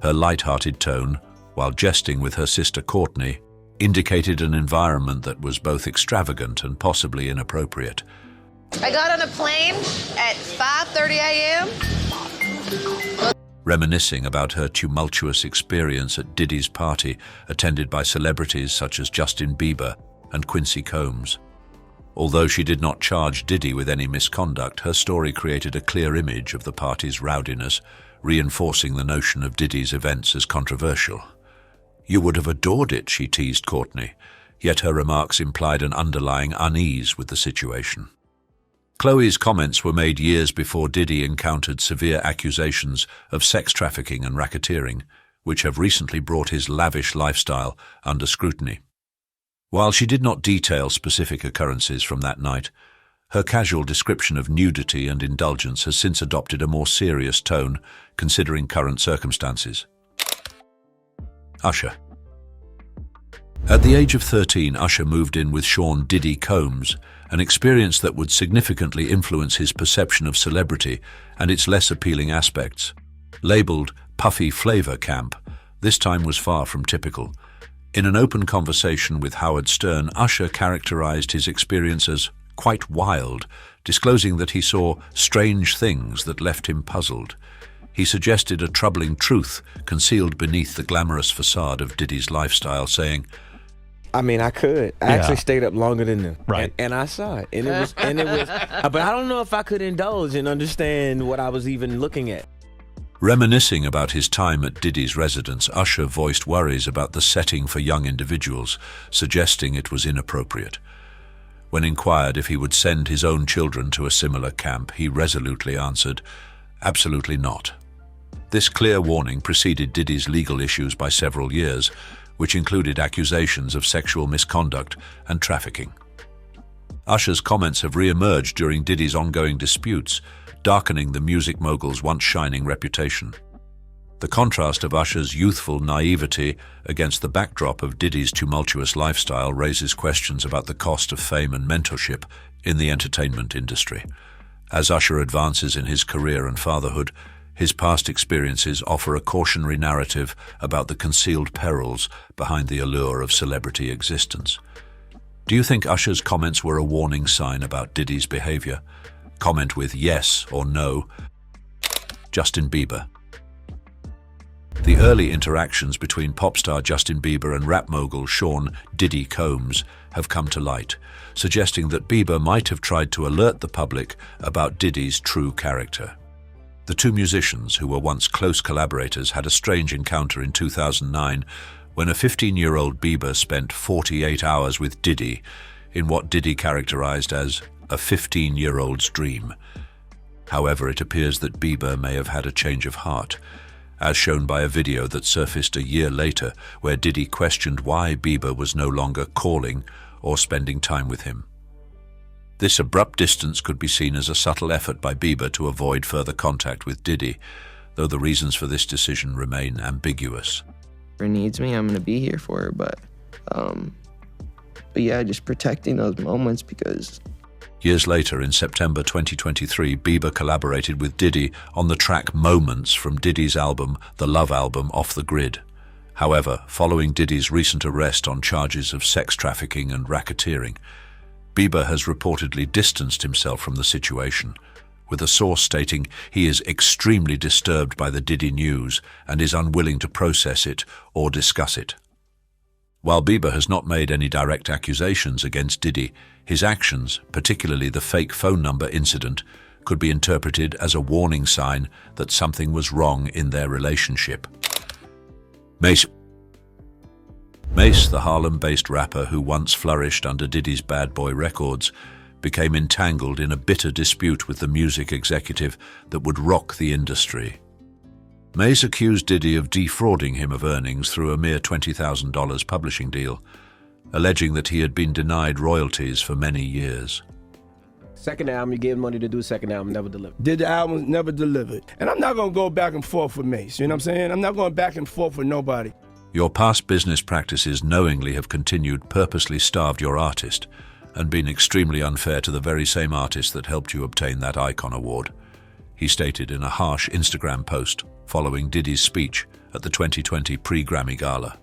her light-hearted tone, while jesting with her sister Courtney, indicated an environment that was both extravagant and possibly inappropriate.
I got on a plane at 5:30 a.m.
Reminiscing about her tumultuous experience at Diddy's party, attended by celebrities such as Justin Bieber and Quincy Combs. Although she did not charge Diddy with any misconduct, her story created a clear image of the party's rowdiness, reinforcing the notion of Diddy's events as controversial. "You would have adored it," she teased Courtney, yet her remarks implied an underlying unease with the situation. Khloe's comments were made years before Diddy encountered severe accusations of sex trafficking and racketeering, which have recently brought his lavish lifestyle under scrutiny. While she did not detail specific occurrences from that night, her casual description of nudity and indulgence has since adopted a more serious tone, considering current circumstances. Usher. At the age of 13, Usher moved in with Sean "Diddy" Combs, an experience that would significantly influence his perception of celebrity and its less appealing aspects. Labeled "Puffy Flavor Camp," this time was far from typical. In an open conversation with Howard Stern, Usher characterized his experience as quite wild, disclosing that he saw strange things that left him puzzled. He suggested a troubling truth concealed beneath the glamorous facade of Diddy's lifestyle, saying,
I mean, I could. I actually stayed up longer than them.
Right.
And I saw it. And it was, but I don't know if I could indulge and understand what I was even looking at.
Reminiscing about his time at Diddy's residence, Usher voiced worries about the setting for young individuals, suggesting it was inappropriate. When inquired if he would send his own children to a similar camp, he resolutely answered, "Absolutely not." This clear warning preceded Diddy's legal issues by several years, which included accusations of sexual misconduct and trafficking. Usher's comments have re-emerged during Diddy's ongoing disputes, darkening the music mogul's once shining reputation. The contrast of Usher's youthful naivety against the backdrop of Diddy's tumultuous lifestyle raises questions about the cost of fame and mentorship in the entertainment industry. As Usher advances in his career and fatherhood, his past experiences offer a cautionary narrative about the concealed perils behind the allure of celebrity existence. Do you think Usher's comments were a warning sign about Diddy's behavior? Comment with yes or no. Justin Bieber. The early interactions between pop star Justin Bieber and rap mogul Sean "Diddy" Combs have come to light, suggesting that Bieber might have tried to alert the public about Diddy's true character. The two musicians, who were once close collaborators, had a strange encounter in 2009 when a 15-year-old Bieber spent 48 hours with Diddy in what Diddy characterized as a 15-year-old's dream. However, it appears that Bieber may have had a change of heart, as shown by a video that surfaced a year later where Diddy questioned why Bieber was no longer calling or spending time with him. This abrupt distance could be seen as a subtle effort by Bieber to avoid further contact with Diddy, though the reasons for this decision remain ambiguous.
If her needs me, I'm gonna be here for her, but yeah, just protecting those moments because
Years later, in September 2023, Bieber collaborated with Diddy on the track Moments from Diddy's album, The Love Album, Off the Grid. However, following Diddy's recent arrest on charges of sex trafficking and racketeering, Bieber has reportedly distanced himself from the situation, with a source stating he is extremely disturbed by the Diddy news and is unwilling to process it or discuss it. While Bieber has not made any direct accusations against Diddy, his actions, particularly the fake phone number incident, could be interpreted as a warning sign that something was wrong in their relationship. Mase, the Harlem-based rapper who once flourished under Diddy's Bad Boy Records, became entangled in a bitter dispute with the music executive that would rock the industry. Mase accused Diddy of defrauding him of earnings through a mere $20,000 publishing deal, alleging that he had been denied royalties for many years.
Second album, you gave money to do second album, never delivered.
Did the album, never delivered. And I'm not gonna go back and forth with Mase, you know what I'm saying? I'm not going back and forth with nobody.
Your past business practices knowingly have continued purposely starved your artist and been extremely unfair to the very same artist that helped you obtain that Icon Award, he stated in a harsh Instagram post following Diddy's speech at the 2020 pre-Grammy Gala.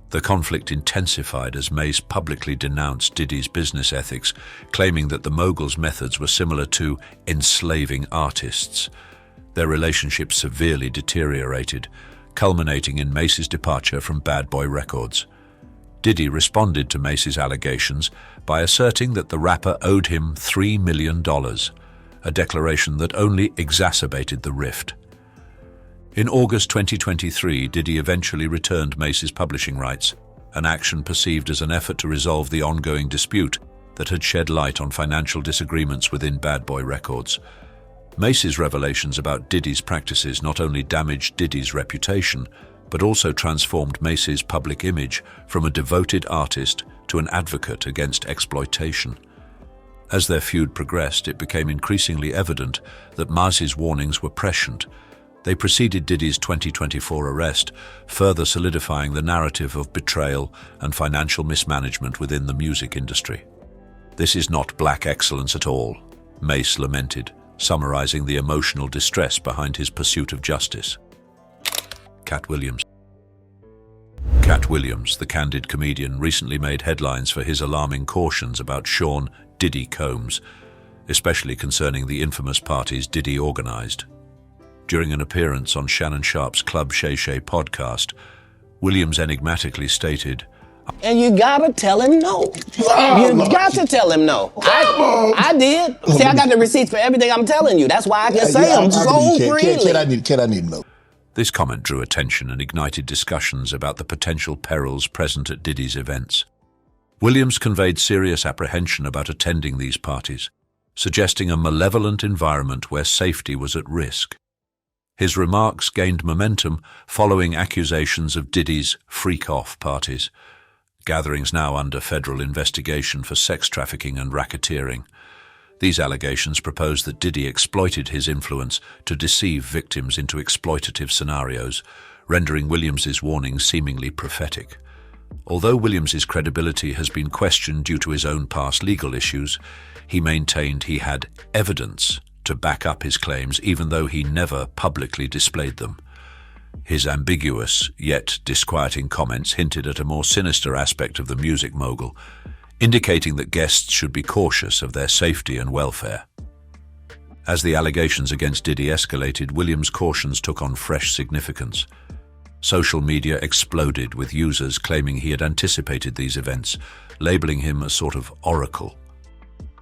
The conflict intensified as Mase publicly denounced Diddy's business ethics, claiming that the mogul's methods were similar to enslaving artists. Their relationship severely deteriorated, culminating in Mase's departure from Bad Boy Records. Diddy responded to Mase's allegations by asserting that the rapper owed him $3 million, a declaration that only exacerbated the rift. In August 2023, Diddy eventually returned Mase's publishing rights, an action perceived as an effort to resolve the ongoing dispute that had shed light on financial disagreements within Bad Boy Records. Mase's revelations about Diddy's practices not only damaged Diddy's reputation, but also transformed Mase's public image from a devoted artist to an advocate against exploitation. As their feud progressed, it became increasingly evident that Mase's warnings were prescient. They preceded Diddy's 2024 arrest, further solidifying the narrative of betrayal and financial mismanagement within the music industry. "This is not black excellence at all," Mase lamented, summarizing the emotional distress behind his pursuit of justice. Katt Williams. Katt Williams, the candid comedian, recently made headlines for his alarming cautions about Sean Diddy Combs, especially concerning the infamous parties Diddy organized. During an appearance on Shannon Sharp's Club Shay Shay podcast, Williams enigmatically stated,
"And you gotta tell him no. You got to tell him no. I did. See, I got the receipts for everything I'm telling you. That's why I can say them so freely."
Can I need no?
This comment drew attention and ignited discussions about the potential perils present at Diddy's events. Williams conveyed serious apprehension about attending these parties, suggesting a malevolent environment where safety was at risk. His remarks gained momentum following accusations of Diddy's freak-off parties, gatherings now under federal investigation for sex trafficking and racketeering. These allegations propose that Diddy exploited his influence to deceive victims into exploitative scenarios, rendering Williams's warnings seemingly prophetic. Although Williams's credibility has been questioned due to his own past legal issues, he maintained he had evidence to back up his claims, even though he never publicly displayed them. His ambiguous yet disquieting comments hinted at a more sinister aspect of the music mogul, indicating that guests should be cautious of their safety and welfare. As the allegations against Diddy escalated, Williams' cautions took on fresh significance. Social media exploded with users claiming he had anticipated these events, labeling him a sort of oracle.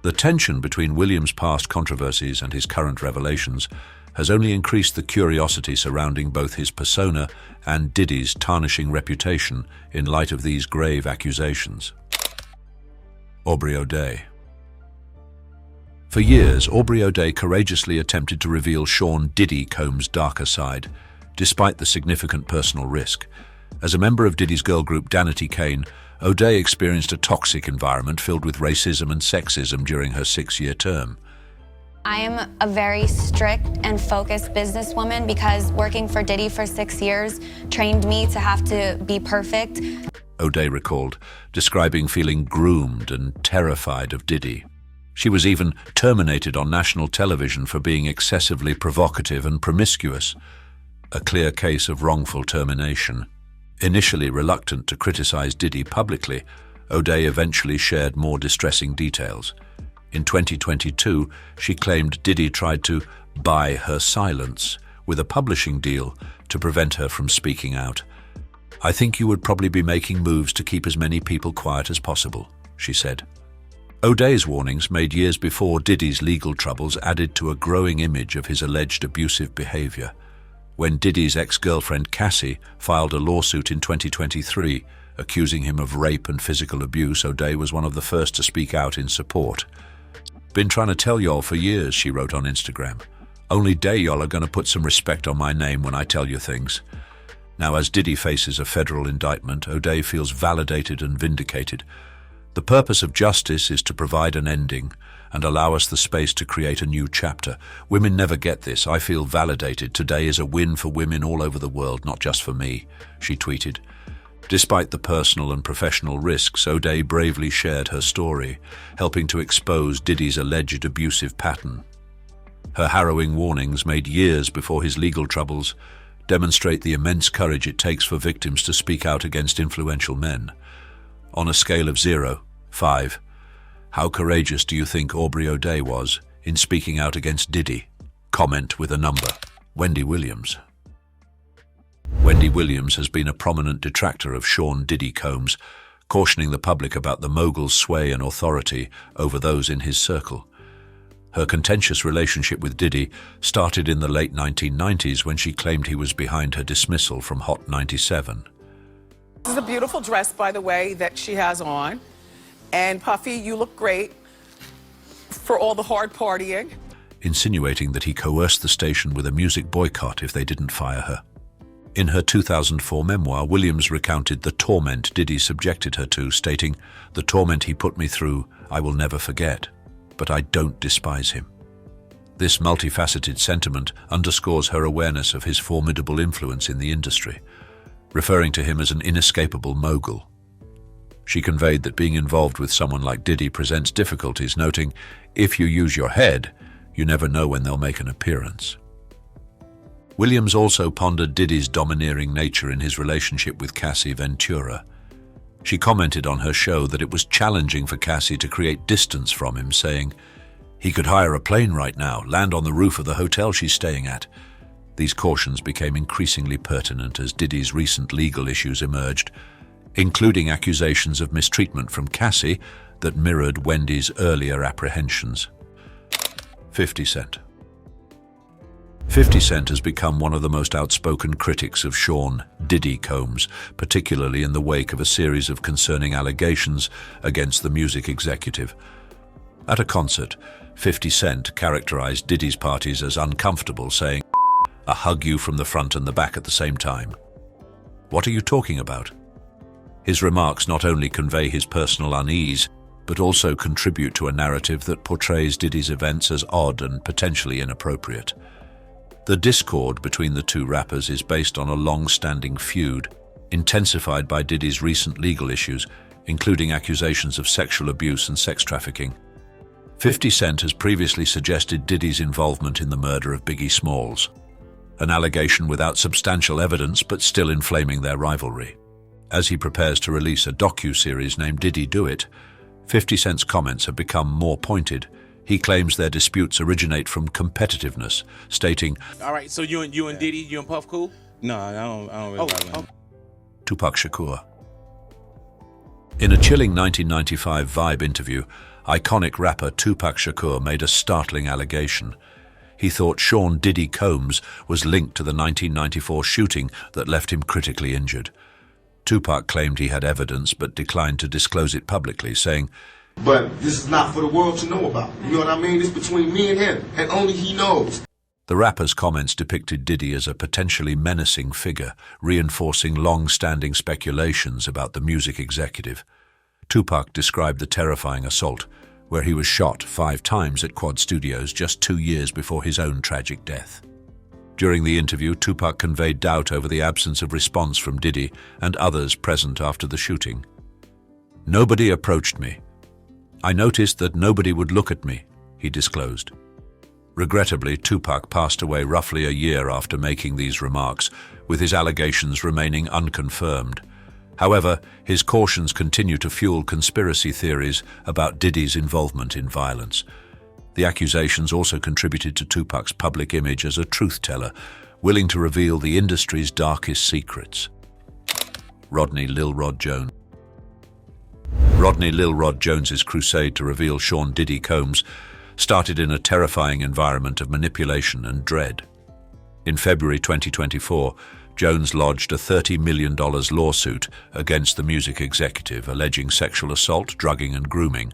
The tension between Williams' past controversies and his current revelations has only increased the curiosity surrounding both his persona and Diddy's tarnishing reputation in light of these grave accusations. Aubrey O'Day. For years, Aubrey O'Day courageously attempted to reveal Sean Diddy Combs' darker side, despite the significant personal risk. As a member of Diddy's girl group Danity Kane, O'Day experienced a toxic environment filled with racism and sexism during her 6-year term.
I am a very strict and focused businesswoman because working for Diddy for 6 years trained me to have to be perfect.
O'Day recalled, describing feeling groomed and terrified of Diddy. She was even terminated on national television for being excessively provocative and promiscuous, a clear case of wrongful termination. Initially reluctant to criticize Diddy publicly, O'Day eventually shared more distressing details. In 2022, she claimed Diddy tried to buy her silence with a publishing deal to prevent her from speaking out. "I think you would probably be making moves to keep as many people quiet as possible," she said. O'Day's warnings, made years before Diddy's legal troubles, added to a growing image of his alleged abusive behavior. When Diddy's ex-girlfriend Cassie filed a lawsuit in 2023, accusing him of rape and physical abuse, O'Day was one of the first to speak out in support. "Been trying to tell y'all for years," she wrote on Instagram. "Only day y'all are going to put some respect on my name when I tell you things." Now, as Diddy faces a federal indictment, O'Day feels validated and vindicated. "The purpose of justice is to provide an ending and allow us the space to create a new chapter. Women never get this. I feel validated. Today is a win for women all over the world, not just for me," she tweeted. Despite the personal and professional risks, O'Day bravely shared her story, helping to expose Diddy's alleged abusive pattern. Her harrowing warnings, made years before his legal troubles, demonstrate the immense courage it takes for victims to speak out against influential men. On a scale of 0-5, how courageous do you think Aubrey O'Day was in speaking out against Diddy? Comment with a number. Wendy Williams. Wendy Williams has been a prominent detractor of Sean Diddy Combs, cautioning the public about the mogul's sway and authority over those in his circle. Her contentious relationship with Diddy started in the late 1990s when she claimed he was behind her dismissal from Hot 97.
This is a beautiful dress, by the way, that she has on. And Puffy, you look great for all the hard partying.
Insinuating that he coerced the station with a music boycott if they didn't fire her. In her 2004 memoir, Williams recounted the torment Diddy subjected her to, stating, "The torment he put me through, I will never forget, but I don't despise him." This multifaceted sentiment underscores her awareness of his formidable influence in the industry, referring to him as an inescapable mogul. She conveyed that being involved with someone like Diddy presents difficulties, noting, "If you use your head, you never know when they'll make an appearance." Williams also pondered Diddy's domineering nature in his relationship with Cassie Ventura. She commented on her show that it was challenging for Cassie to create distance from him, saying, "He could hire a plane right now, land on the roof of the hotel she's staying at." These cautions became increasingly pertinent as Diddy's recent legal issues emerged, including accusations of mistreatment from Cassie that mirrored Wendy's earlier apprehensions. 50 Cent. 50 Cent has become one of the most outspoken critics of Sean Diddy Combs, particularly in the wake of a series of concerning allegations against the music executive. At a concert, 50 Cent characterized Diddy's parties as uncomfortable, saying, "I hug you from the front and the back at the same time. What are you talking about?" His remarks not only convey his personal unease, but also contribute to a narrative that portrays Diddy's events as odd and potentially inappropriate. The discord between the two rappers is based on a long-standing feud, intensified by Diddy's recent legal issues, including accusations of sexual abuse and sex trafficking. 50 Cent has previously suggested Diddy's involvement in the murder of Biggie Smalls, an allegation without substantial evidence but still inflaming their rivalry. As he prepares to release a docu-series named Diddy Do It, 50 Cent's comments have become more pointed. He claims their disputes originate from competitiveness, stating,
"All right, so you and Diddy, you and Puff cool?"
No, I don't really like him.
Tupac Shakur. In a chilling 1995 Vibe interview, iconic rapper Tupac Shakur made a startling allegation. He thought Sean Diddy Combs was linked to the 1994 shooting that left him critically injured. Tupac claimed he had evidence but declined to disclose it publicly, saying,
"But this is not for the world to know about. You know what I mean? It's between me and him, and only he knows."
The rapper's comments depicted Diddy as a potentially menacing figure, reinforcing long-standing speculations about the music executive. Tupac described the terrifying assault, where he was shot 5 times at Quad Studios just 2 years before his own tragic death. During the interview, Tupac conveyed doubt over the absence of response from Diddy and others present after the shooting. "Nobody approached me. "I noticed that nobody would look at me," he disclosed. Regrettably, Tupac passed away roughly a year after making these remarks, with his allegations remaining unconfirmed. However, his cautions continue to fuel conspiracy theories about Diddy's involvement in violence. The accusations also contributed to Tupac's public image as a truth-teller, willing to reveal the industry's darkest secrets. Rodney Lil Rod Jones. Rodney Lil Rod Jones's crusade to reveal Sean Diddy Combs started in a terrifying environment of manipulation and dread. In February 2024, Jones lodged a $30 million lawsuit against the music executive, alleging sexual assault, drugging, and grooming.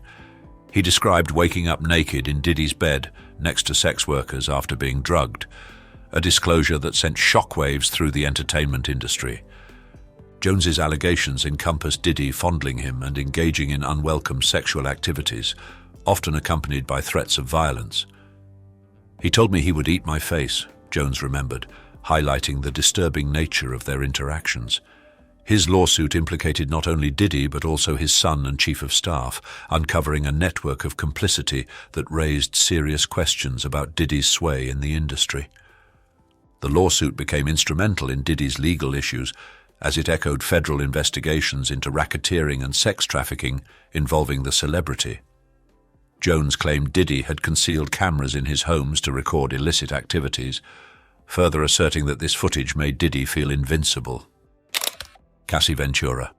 He described waking up naked in Diddy's bed next to sex workers after being drugged, a disclosure that sent shockwaves through the entertainment industry. Jones's allegations encompassed Diddy fondling him and engaging in unwelcome sexual activities, often accompanied by threats of violence. "He told me he would eat my face," Jones remembered, highlighting the disturbing nature of their interactions. His lawsuit implicated not only Diddy but also his son and chief of staff, uncovering a network of complicity that raised serious questions about Diddy's sway in the industry. The lawsuit became instrumental in Diddy's legal issues, as it echoed federal investigations into racketeering and sex trafficking involving the celebrity. Jones claimed Diddy had concealed cameras in his homes to record illicit activities, further asserting that this footage made Diddy feel invincible. Cassie Ventura.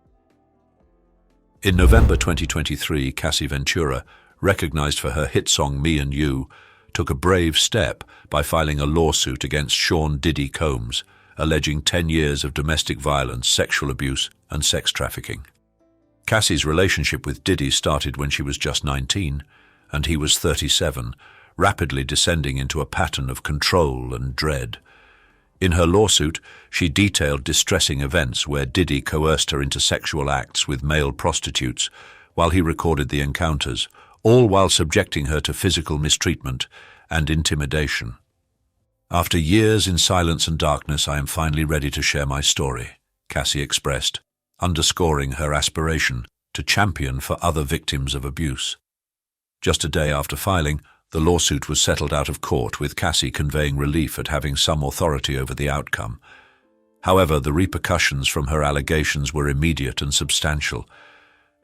In November 2023, Cassie Ventura, recognized for her hit song Me and You, took a brave step by filing a lawsuit against Sean Diddy Combs, alleging 10 years of domestic violence, sexual abuse, and sex trafficking. Cassie's relationship with Diddy started when she was just 19, and he was 37, rapidly descending into a pattern of control and dread. In her lawsuit, she detailed distressing events where Diddy coerced her into sexual acts with male prostitutes while he recorded the encounters, all while subjecting her to physical mistreatment and intimidation. "After years in silence and darkness, I am finally ready to share my story," Cassie expressed, underscoring her aspiration to champion for other victims of abuse. Just a day after filing, the lawsuit was settled out of court, with Cassie conveying relief at having some authority over the outcome. However, the repercussions from her allegations were immediate and substantial.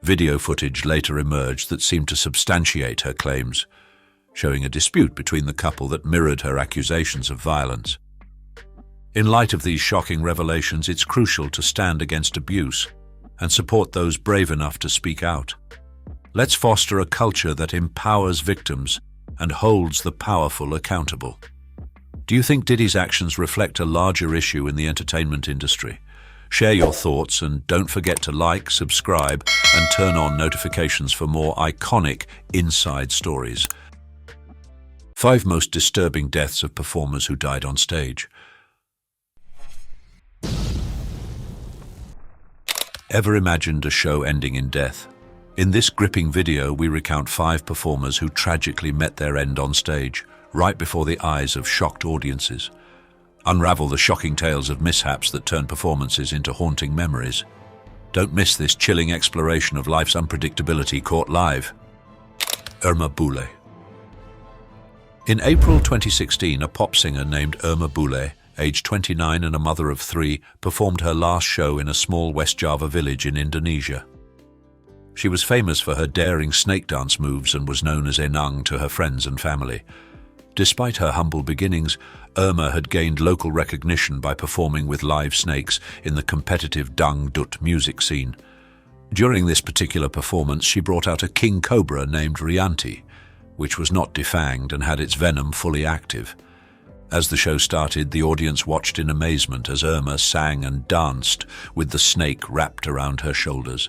Video footage later emerged that seemed to substantiate her claims, showing a dispute between the couple that mirrored her accusations of violence. In light of these shocking revelations, it's crucial to stand against abuse and support those brave enough to speak out. Let's foster a culture that empowers victims and holds the powerful accountable. Do you think Diddy's actions reflect a larger issue in the entertainment industry? Share your thoughts and don't forget to like, subscribe, and turn on notifications for more iconic inside stories. 5 most disturbing deaths of performers who died on stage. Ever imagined a show ending in death? In this gripping video, we recount 5 performers who tragically met their end on stage, right before the eyes of shocked audiences. Unravel the shocking tales of mishaps that turn performances into haunting memories. Don't miss this chilling exploration of life's unpredictability caught live. Irma Boulay. In April 2016, a pop singer named Irma Boulay, aged 29 and a mother of 3, performed her last show in a small West Java village in Indonesia. She was famous for her daring snake dance moves and was known as Enang to her friends and family. Despite her humble beginnings, Irma had gained local recognition by performing with live snakes in the competitive dangdut music scene. During this particular performance, she brought out a king cobra named Rianti, which was not defanged and had its venom fully active. As the show started, the audience watched in amazement as Irma sang and danced with the snake wrapped around her shoulders.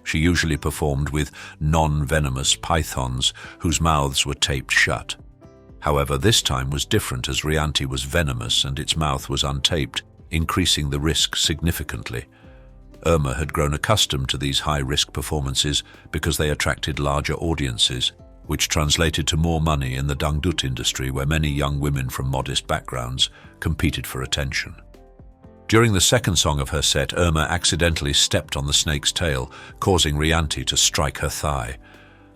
She usually performed with non-venomous pythons whose mouths were taped shut. However, this time was different as Rianti was venomous and its mouth was untaped, increasing the risk significantly. Irma had grown accustomed to these high-risk performances because they attracted larger audiences, which translated to more money in the dangdut industry where many young women from modest backgrounds competed for attention. During the second song of her set, Irma accidentally stepped on the snake's tail, causing Rianti to strike her thigh.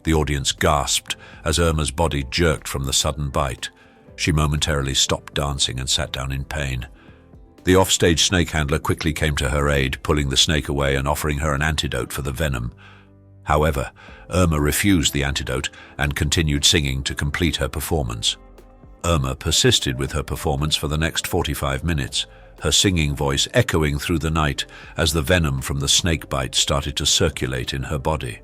The audience gasped as Irma's body jerked from the sudden bite. She momentarily stopped dancing and sat down in pain. The offstage snake handler quickly came to her aid, pulling the snake away and offering her an antidote for the venom. However, Irma refused the antidote and continued singing to complete her performance. Irma persisted with her performance for the next 45 minutes, her singing voice echoing through the night as the venom from the snake bite started to circulate in her body.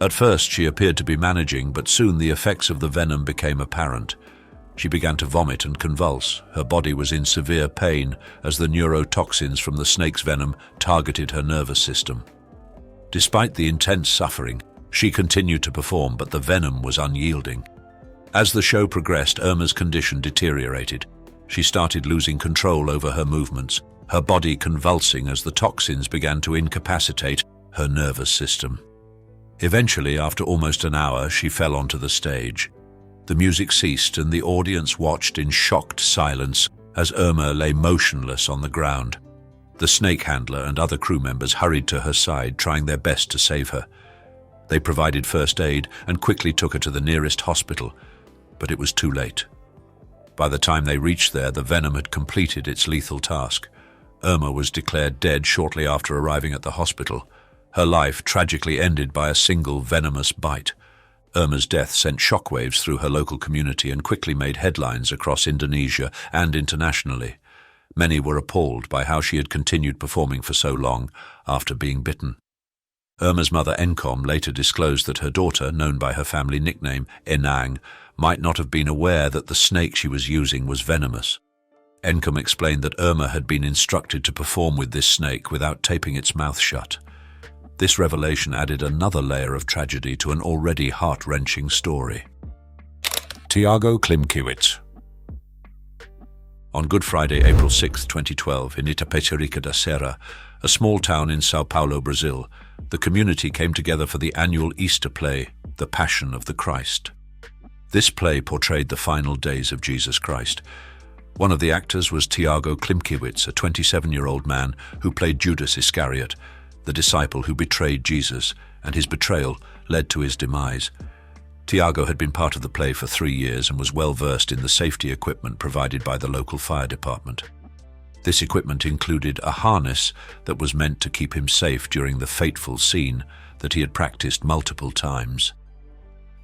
At first, she appeared to be managing, but soon the effects of the venom became apparent. She began to vomit and convulse. Her body was in severe pain as the neurotoxins from the snake's venom targeted her nervous system. Despite the intense suffering, she continued to perform, but the venom was unyielding. As the show progressed, Irma's condition deteriorated. She started losing control over her movements, her body convulsing as the toxins began to incapacitate her nervous system. Eventually, after almost an hour, she fell onto the stage. The music ceased and the audience watched in shocked silence as Irma lay motionless on the ground. The snake handler and other crew members hurried to her side, trying their best to save her. They provided first aid and quickly took her to the nearest hospital, but it was too late. By the time they reached there, the venom had completed its lethal task. Irma was declared dead shortly after arriving at the hospital. Her life tragically ended by a single venomous bite. Irma's death sent shockwaves through her local community and quickly made headlines across Indonesia and internationally. Many were appalled by how she had continued performing for so long after being bitten. Irma's mother, Encom, later disclosed that her daughter, known by her family nickname Enang, might not have been aware that the snake she was using was venomous. Encom explained that Irma had been instructed to perform with this snake without taping its mouth shut. This revelation added another layer of tragedy to an already heart-wrenching story. Tiago Klimkiewicz. On Good Friday, April 6, 2012, in Itapecerica da Serra, a small town in São Paulo, Brazil, the community came together for the annual Easter play, The Passion of the Christ. This play portrayed the final days of Jesus Christ. One of the actors was Tiago Klimkiewicz, a 27-year-old man who played Judas Iscariot, the disciple who betrayed Jesus, and his betrayal led to his demise. Tiago had been part of the play for 3 years and was well versed in the safety equipment provided by the local fire department. This equipment included a harness that was meant to keep him safe during the fateful scene that he had practiced multiple times.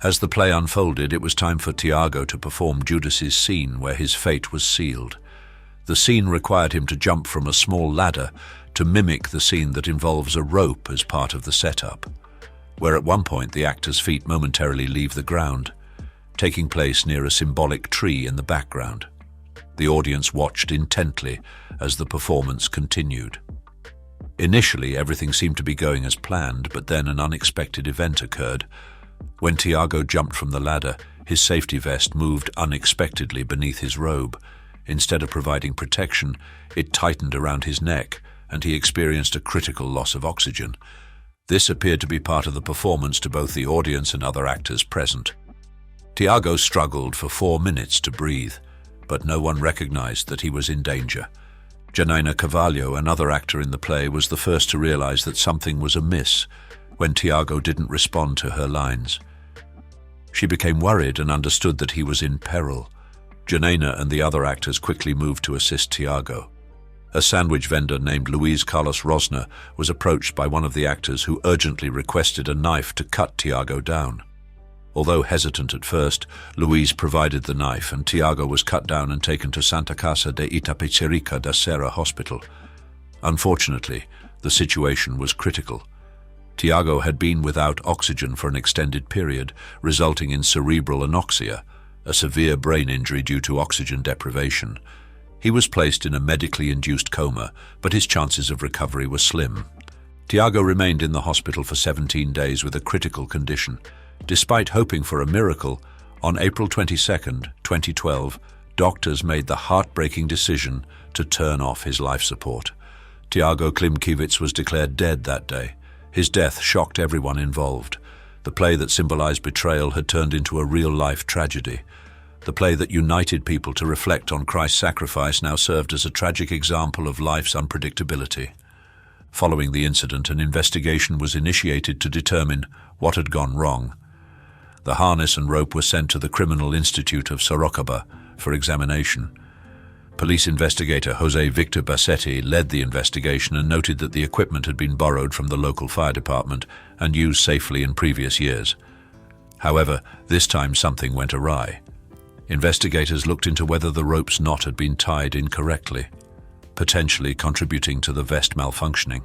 As the play unfolded, it was time for Tiago to perform Judas's scene where his fate was sealed. The scene required him to jump from a small ladder to mimic the scene that involves a rope as part of the setup, where at one point the actor's feet momentarily leave the ground, taking place near a symbolic tree in the background. The audience watched intently as the performance continued. Initially, everything seemed to be going as planned, but then an unexpected event occurred. When Tiago jumped from the ladder, his safety vest moved unexpectedly beneath his robe. Instead of providing protection, it tightened around his neck, and he experienced a critical loss of oxygen. This appeared to be part of the performance to both the audience and other actors present. Tiago struggled for 4 minutes to breathe, but no one recognized that he was in danger. Janaina Carvalho, another actor in the play, was the first to realize that something was amiss when Tiago didn't respond to her lines. She became worried and understood that he was in peril. Janaina and the other actors quickly moved to assist Tiago. A sandwich vendor named Luis Carlos Rosner was approached by one of the actors who urgently requested a knife to cut Tiago down. Although hesitant at first, Luis provided the knife and Tiago was cut down and taken to Santa Casa de Itapecerica da Serra Hospital. Unfortunately, the situation was critical. Tiago had been without oxygen for an extended period, resulting in cerebral anoxia, a severe brain injury due to oxygen deprivation. He was placed in a medically induced coma, but his chances of recovery were slim. Tiago remained in the hospital for 17 days with a critical condition. Despite hoping for a miracle, on April 22, 2012, doctors made the heartbreaking decision to turn off his life support. Tiago Klimkiewicz was declared dead that day. His death shocked everyone involved. The play that symbolized betrayal had turned into a real-life tragedy. The play that united people to reflect on Christ's sacrifice now served as a tragic example of life's unpredictability. Following the incident, an investigation was initiated to determine what had gone wrong. The harness and rope were sent to the Criminal Institute of Sorocaba for examination. Police investigator Jose Victor Bassetti led the investigation and noted that the equipment had been borrowed from the local fire department and used safely in previous years. However, this time something went awry. Investigators looked into whether the rope's knot had been tied incorrectly, potentially contributing to the vest malfunctioning.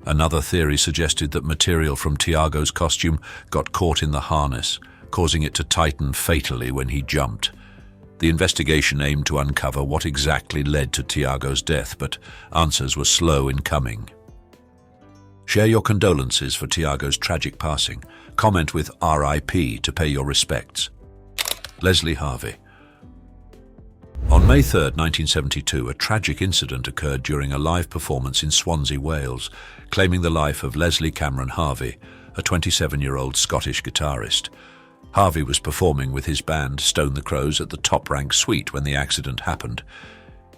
Another theory suggested that material from Tiago's costume got caught in the harness, causing it to tighten fatally when he jumped. The investigation aimed to uncover what exactly led to Tiago's death, but answers were slow in coming. Share your condolences for Tiago's tragic passing. Comment with RIP to pay your respects. Leslie Harvey. On May 3, 1972, a tragic incident occurred during a live performance in Swansea, Wales, claiming the life of Leslie Cameron Harvey, a 27-year-old Scottish guitarist. Harvey was performing with his band Stone the Crows at the Top Rank Suite when the accident happened.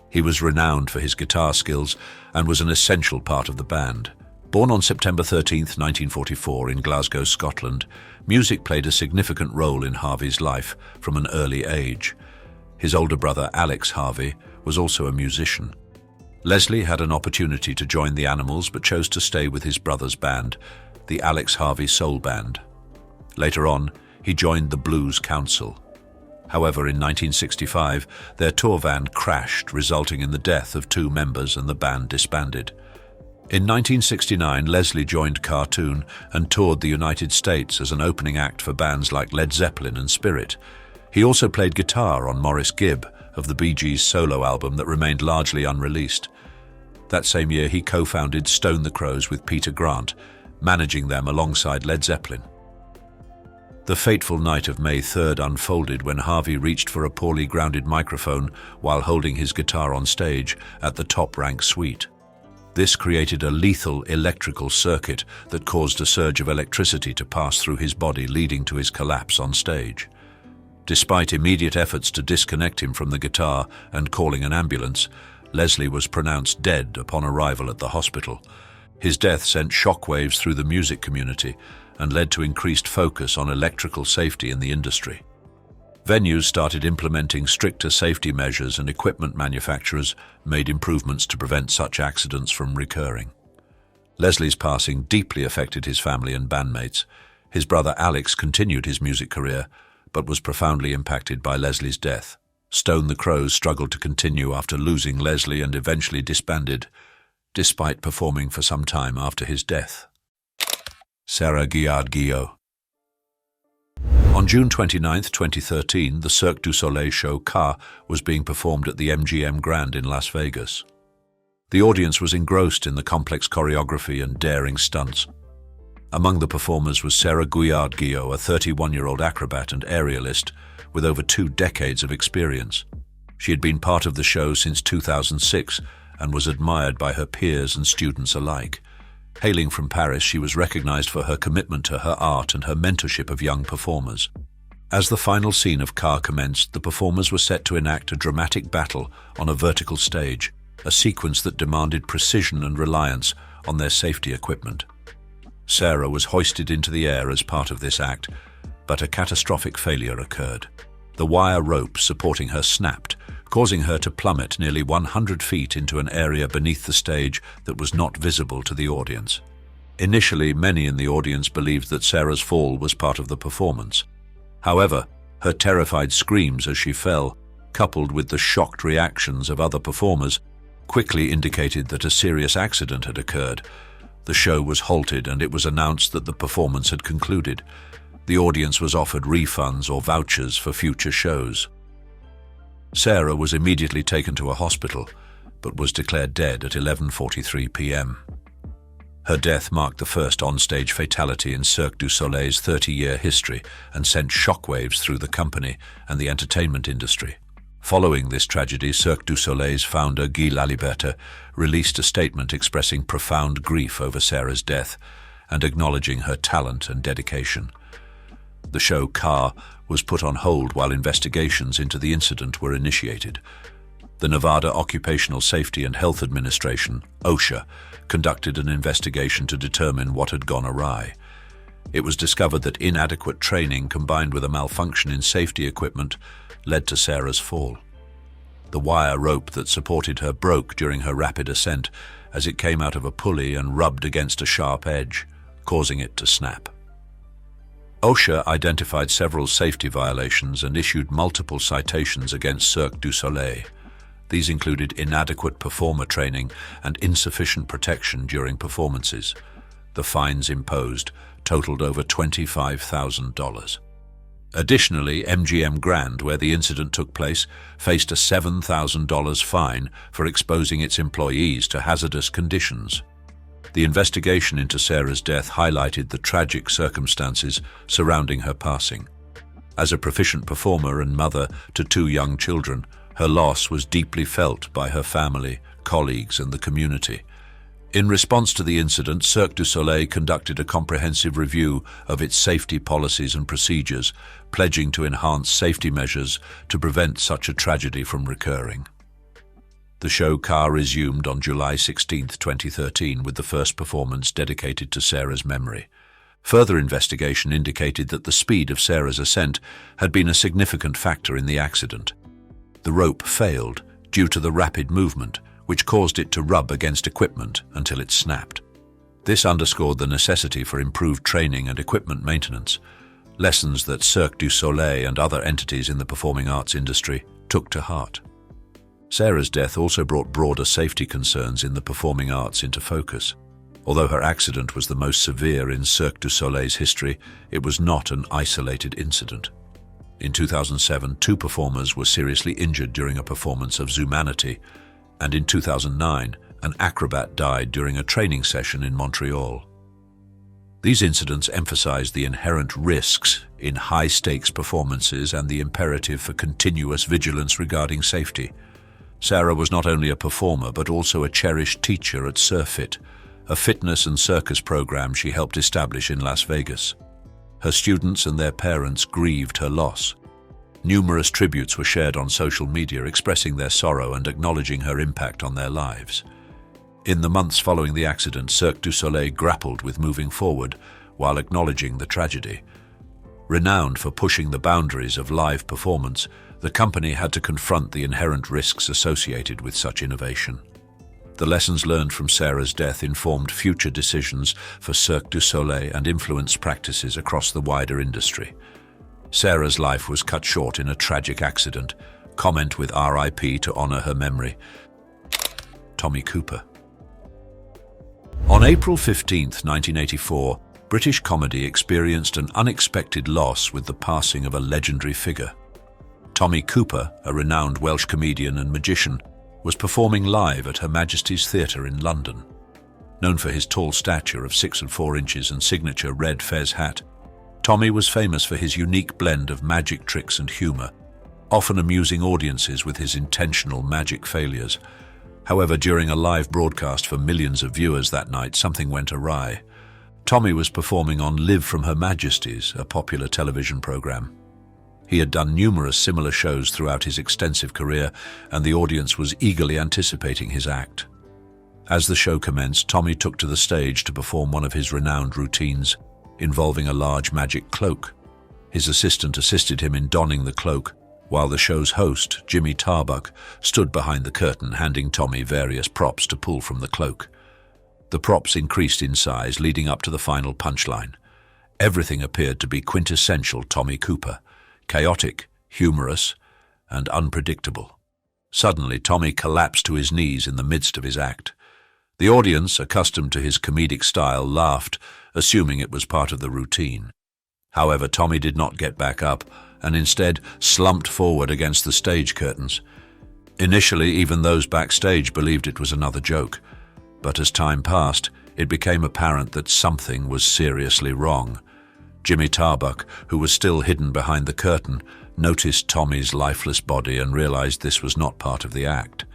He was renowned for his guitar skills and was an essential part of the band. Born on September 13, 1944 in Glasgow, Scotland, music played a significant role in Harvey's life from an early age. His older brother, Alex Harvey, was also a musician. Leslie had an opportunity to join the Animals but chose to stay with his brother's band, the Alex Harvey Soul Band. Later on, he joined the Blues Council. However, in 1965, their tour van crashed, resulting in the death of 2 members and the band disbanded. In 1969, Leslie joined Cartoon and toured the United States as an opening act for bands like Led Zeppelin and Spirit. He also played guitar on Maurice Gibb of the Bee Gees' solo album that remained largely unreleased. That same year, he co-founded Stone the Crows with Peter Grant, managing them alongside Led Zeppelin. The fateful night of May 3rd unfolded when Harvey reached for a poorly grounded microphone while holding his guitar on stage at the Top Rank Suite. This created a lethal electrical circuit that caused a surge of electricity to pass through his body, leading to his collapse on stage. Despite immediate efforts to disconnect him from the guitar and calling an ambulance, Leslie was pronounced dead upon arrival at the hospital. His death sent shockwaves through the music community and led to increased focus on electrical safety in the industry. Venues started implementing stricter safety measures and equipment manufacturers made improvements to prevent such accidents from recurring. Leslie's passing deeply affected his family and bandmates. His brother Alex continued his music career, but was profoundly impacted by Leslie's death. Stone the Crows struggled to continue after losing Leslie and eventually disbanded, despite performing for some time after his death. Sarah Guillard-Guillot. On June 29, 2013, the Cirque du Soleil show Ka was being performed at the MGM Grand in Las Vegas. The audience was engrossed in the complex choreography and daring stunts. Among the performers was Sarah Guillard-Guillot, a 31-year-old acrobat and aerialist with over 2 decades of experience. She had been part of the show since 2006 and was admired by her peers and students alike. Hailing from Paris, she was recognized for her commitment to her art and her mentorship of young performers. As the final scene of Ka commenced, the performers were set to enact a dramatic battle on a vertical stage, a sequence that demanded precision and reliance on their safety equipment. Sarah was hoisted into the air as part of this act, but a catastrophic failure occurred. The wire rope supporting her snapped, causing her to plummet nearly 100 feet into an area beneath the stage that was not visible to the audience. Initially, many in the audience believed that Sarah's fall was part of the performance. However, her terrified screams as she fell, coupled with the shocked reactions of other performers, quickly indicated that a serious accident had occurred. The show was halted and it was announced that the performance had concluded. The audience was offered refunds or vouchers for future shows. Sarah was immediately taken to a hospital, but was declared dead at 11:43 p.m. Her death marked the first onstage fatality in Cirque du Soleil's 30-year history and sent shockwaves through the company and the entertainment industry. Following this tragedy, Cirque du Soleil's founder, Guy Laliberté, released a statement expressing profound grief over Sarah's death and acknowledging her talent and dedication. The show Ka was put on hold while investigations into the incident were initiated. The Nevada Occupational Safety and Health Administration, OSHA, conducted an investigation to determine what had gone awry. It was discovered that inadequate training combined with a malfunction in safety equipment led to Sarah's fall. The wire rope that supported her broke during her rapid ascent as it came out of a pulley and rubbed against a sharp edge, causing it to snap. Usher identified several safety violations and issued multiple citations against Cirque du Soleil. These included inadequate performer training and insufficient protection during performances. The fines imposed totaled over $25,000. Additionally, MGM Grand, where the incident took place, faced a $7,000 fine for exposing its employees to hazardous conditions. The investigation into Sarah's death highlighted the tragic circumstances surrounding her passing. As a proficient performer and mother to 2 young children, her loss was deeply felt by her family, colleagues, and the community. In response to the incident, Cirque du Soleil conducted a comprehensive review of its safety policies and procedures, pledging to enhance safety measures to prevent such a tragedy from recurring. The show car resumed on July 16, 2013, with the first performance dedicated to Sarah's memory. Further investigation indicated that the speed of Sarah's ascent had been a significant factor in the accident. The rope failed due to the rapid movement, which caused it to rub against equipment until it snapped. This underscored the necessity for improved training and equipment maintenance, lessons that Cirque du Soleil and other entities in the performing arts industry took to heart. Sarah's death also brought broader safety concerns in the performing arts into focus. Although her accident was the most severe in Cirque du Soleil's history, it was not an isolated incident. In 2007, 2 performers were seriously injured during a performance of Zumanity, and in 2009, an acrobat died during a training session in Montreal. These incidents emphasized the inherent risks in high-stakes performances and the imperative for continuous vigilance regarding safety. Sarah was not only a performer but also a cherished teacher at Surfit, a fitness and circus program she helped establish in Las Vegas. Her students and their parents grieved her loss. Numerous tributes were shared on social media expressing their sorrow and acknowledging her impact on their lives. In the months following the accident, Cirque du Soleil grappled with moving forward while acknowledging the tragedy. Renowned for pushing the boundaries of live performance, the company had to confront the inherent risks associated with such innovation. The lessons learned from Sarah's death informed future decisions for Cirque du Soleil and influenced practices across the wider industry. Sarah's life was cut short in a tragic accident. Comment with RIP to honor her memory. Tommy Cooper. On April 15, 1984, British comedy experienced an unexpected loss with the passing of a legendary figure. Tommy Cooper, a renowned Welsh comedian and magician, was performing live at Her Majesty's Theatre in London. Known for his tall stature of 6 4 inches and signature red fez hat, Tommy was famous for his unique blend of magic tricks and humor, often amusing audiences with his intentional magic failures. However, during a live broadcast for millions of viewers that night, something went awry. Tommy was performing on Live from Her Majesty's, a popular television program. He had done numerous similar shows throughout his extensive career, and the audience was eagerly anticipating his act. As the show commenced, Tommy took to the stage to perform one of his renowned routines, involving a large magic cloak. His assistant assisted him in donning the cloak, while the show's host, Jimmy Tarbuck, stood behind the curtain handing Tommy various props to pull from the cloak. The props increased in size, leading up to the final punchline. Everything appeared to be quintessential Tommy Cooper, chaotic, humorous, and unpredictable. Suddenly, Tommy collapsed to his knees in the midst of his act. The audience, accustomed to his comedic style, laughed, assuming it was part of the routine. However, Tommy did not get back up, and instead slumped forward against the stage curtains. Initially, even those backstage believed it was another joke, but as time passed, it became apparent that something was seriously wrong. Jimmy Tarbuck, who was still hidden behind the curtain, noticed Tommy's lifeless body and realized this was not part of the act.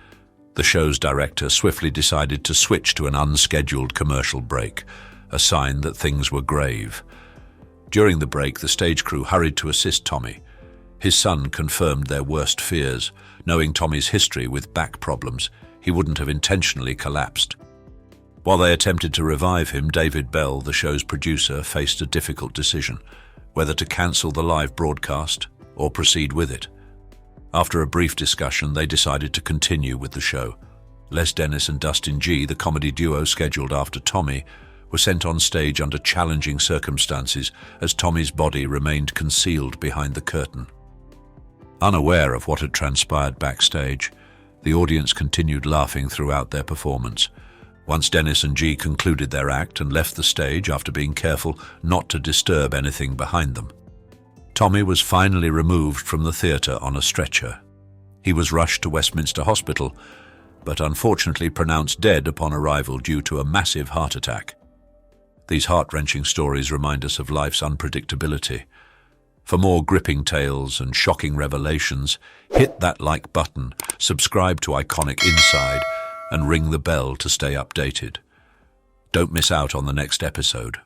The show's director swiftly decided to switch to an unscheduled commercial break, a sign that things were grave. During the break, the stage crew hurried to assist Tommy. His son confirmed their worst fears. Knowing Tommy's history with back problems, he wouldn't have intentionally collapsed. While they attempted to revive him, David Bell, the show's producer, faced a difficult decision, whether to cancel the live broadcast or proceed with it. After a brief discussion, they decided to continue with the show. Les Dennis and Dustin G, the comedy duo scheduled after Tommy, were sent on stage under challenging circumstances as Tommy's body remained concealed behind the curtain. Unaware of what had transpired backstage, the audience continued laughing throughout their performance. Once Dennis and G concluded their act and left the stage after being careful not to disturb anything behind them, Tommy was finally removed from the theatre on a stretcher. He was rushed to Westminster Hospital, but unfortunately pronounced dead upon arrival due to a massive heart attack. These heart-wrenching stories remind us of life's unpredictability. For more gripping tales and shocking revelations, hit that like button, subscribe to Iconic Inside, and ring the bell to stay updated. Don't miss out on the next episode.